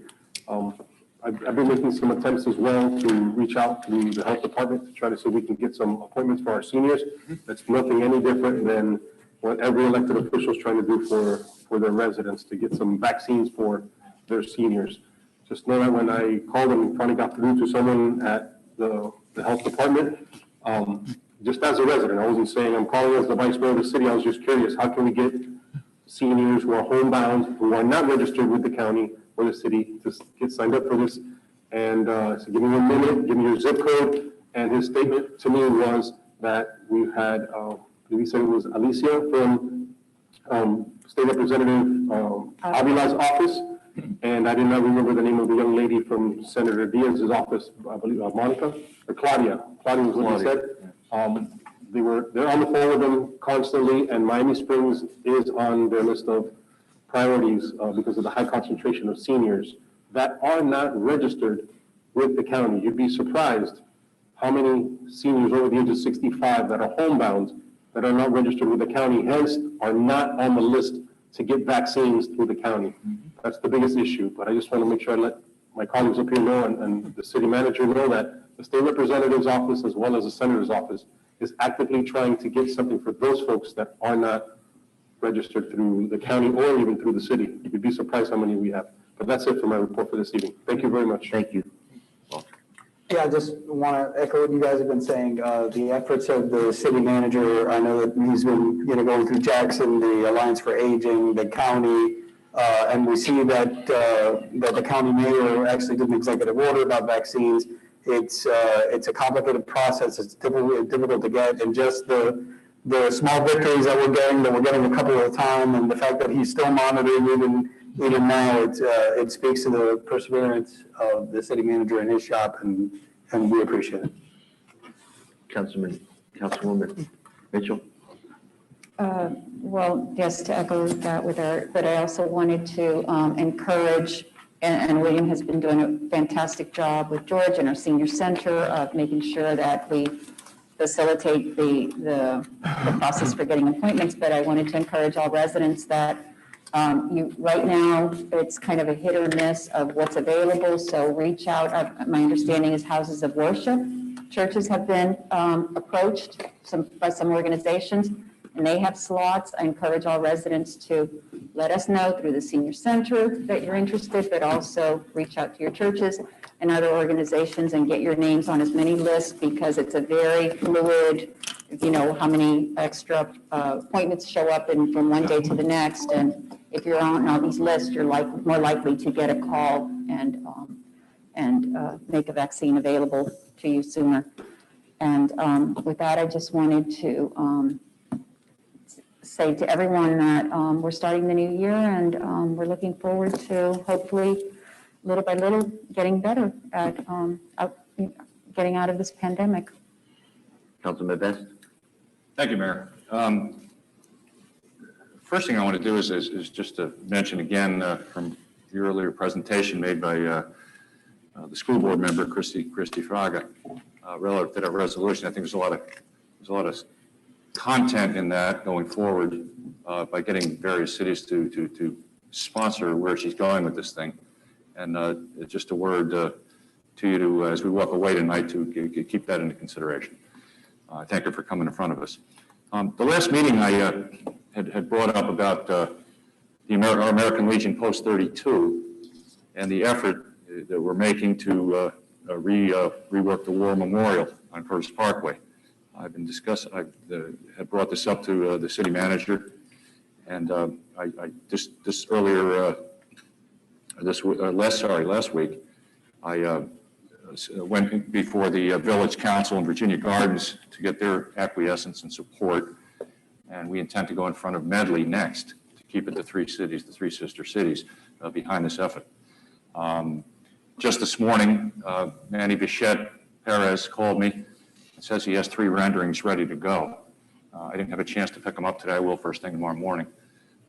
I've been making some attempts as well to reach out to the health department to try to see if we can get some appointments for our seniors. That's nothing any different than what every elected official is trying to do for their residents, to get some vaccines for their seniors. Just know that when I called and finally got through to someone at the health department, just as a resident, I wasn't saying I'm calling as the vice mayor of the city, I was just curious, how can we get seniors who are homebound, who are not registered with the county or the city to get signed up for this? And so give me 1 minute, give me your zip code. And his statement to me was that we had, he said it was Alicia from State Representative Avila's office. And I did not remember the name of the young lady from Senator Diaz's office, I believe, Monica or Claudia. Claudia was what he said. They're on the phone with them constantly, and Miami Springs is on their list of priorities because of the high concentration of seniors that are not registered with the county. You'd be surprised how many seniors over the age of 65 that are homebound that are not registered with the county, hence are not on the list to get vaccines through the county. That's the biggest issue, but I just want to make sure I let my colleagues up here know and the city manager know that the state representative's office as well as the senator's office is actively trying to get something for those folks that are not registered through the county or even through the city. You'd be surprised how many we have. But that's it for my report for this evening. Thank you very much. Thank you. Yeah, I just want to echo what you guys have been saying. The efforts of the city manager, I know that he's been, going through Jackson, the Alliance for Aging, the county, and we see that the county mayor actually did an executive order about vaccines. It's a complicated process. It's difficult to get, and just the small victories that we're getting a couple at a time, and the fact that he's still monitoring even now, it speaks to the perseverance of the city manager and his shop, and we appreciate it. Councilwoman Mitchell? Well, just to echo that with her, but I also wanted to encourage, and William has been doing a fantastic job with George and our senior center of making sure that we facilitate the process for getting appointments, but I wanted to encourage all residents that right now, it's kind of a hit or miss of what's available, so reach out. My understanding is houses of worship. Churches have been approached by some organizations, and they have slots. I encourage all residents to let us know through the senior center that you're interested, but also reach out to your churches and other organizations and get your names on as many lists, because it's a very fluid, how many extra appointments show up from one day to the next. And if you're on all these lists, you're more likely to get a call and make a vaccine available to you sooner. And with that, I just wanted to say to everyone that we're starting the new year, and we're looking forward to hopefully little by little getting better at getting out of this pandemic. Councilman Best? Thank you, Mayor. First thing I want to do is just to mention again from the earlier presentation made by the school board member, Christy Fraga, relative to that resolution. I think there's a lot of content in that going forward by getting various cities to sponsor where she's going with this thing. And just a word to you as we walk away tonight to keep that into consideration. Thank you for coming in front of us. The last meeting I had brought up about our American Legion Post 32 and the effort that we're making to rework the War Memorial on First Parkway. I had brought this up to the city manager, and last week, I went before the Village Council in Virginia Gardens to get their acquiescence and support, and we intend to go in front of Medley next to keep it the three sister cities behind this effort. Just this morning, Manny Bichette Perez called me and says he has 3 renderings ready to go. I didn't have a chance to pick them up today. I will first thing tomorrow morning.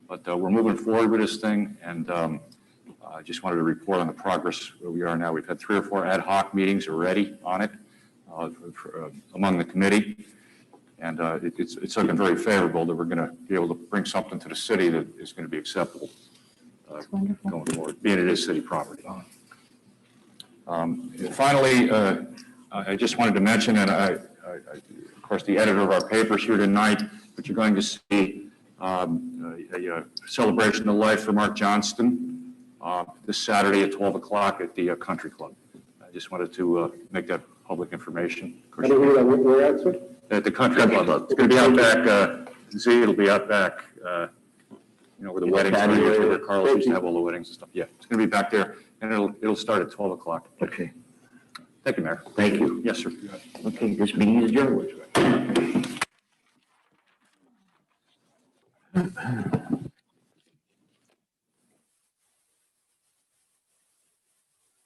But we're moving forward with this thing, and I just wanted to report on the progress where we are now. We've had 3 or 4 ad hoc meetings already on it among the committee, and it's looking very favorable that we're going to be able to bring something to the city that is going to be acceptable going forward, being it is city property. Finally, I just wanted to mention, and of course, the editor of our paper's here tonight, but you're going to see a celebration of life for Mark Johnston this Saturday at 12 o'clock at the Country Club. I just wanted to make that public information. I don't hear that. Where at, sir? At the Country Club. It's going to be out back, it'll be out back, where the weddings are, where Carlos used to have all the weddings and stuff. Yeah, it's going to be back there, and it'll start at 12 o'clock. Okay, Thank you, Mayor. thank you. Yes, sir. Okay, this meeting is adjourned.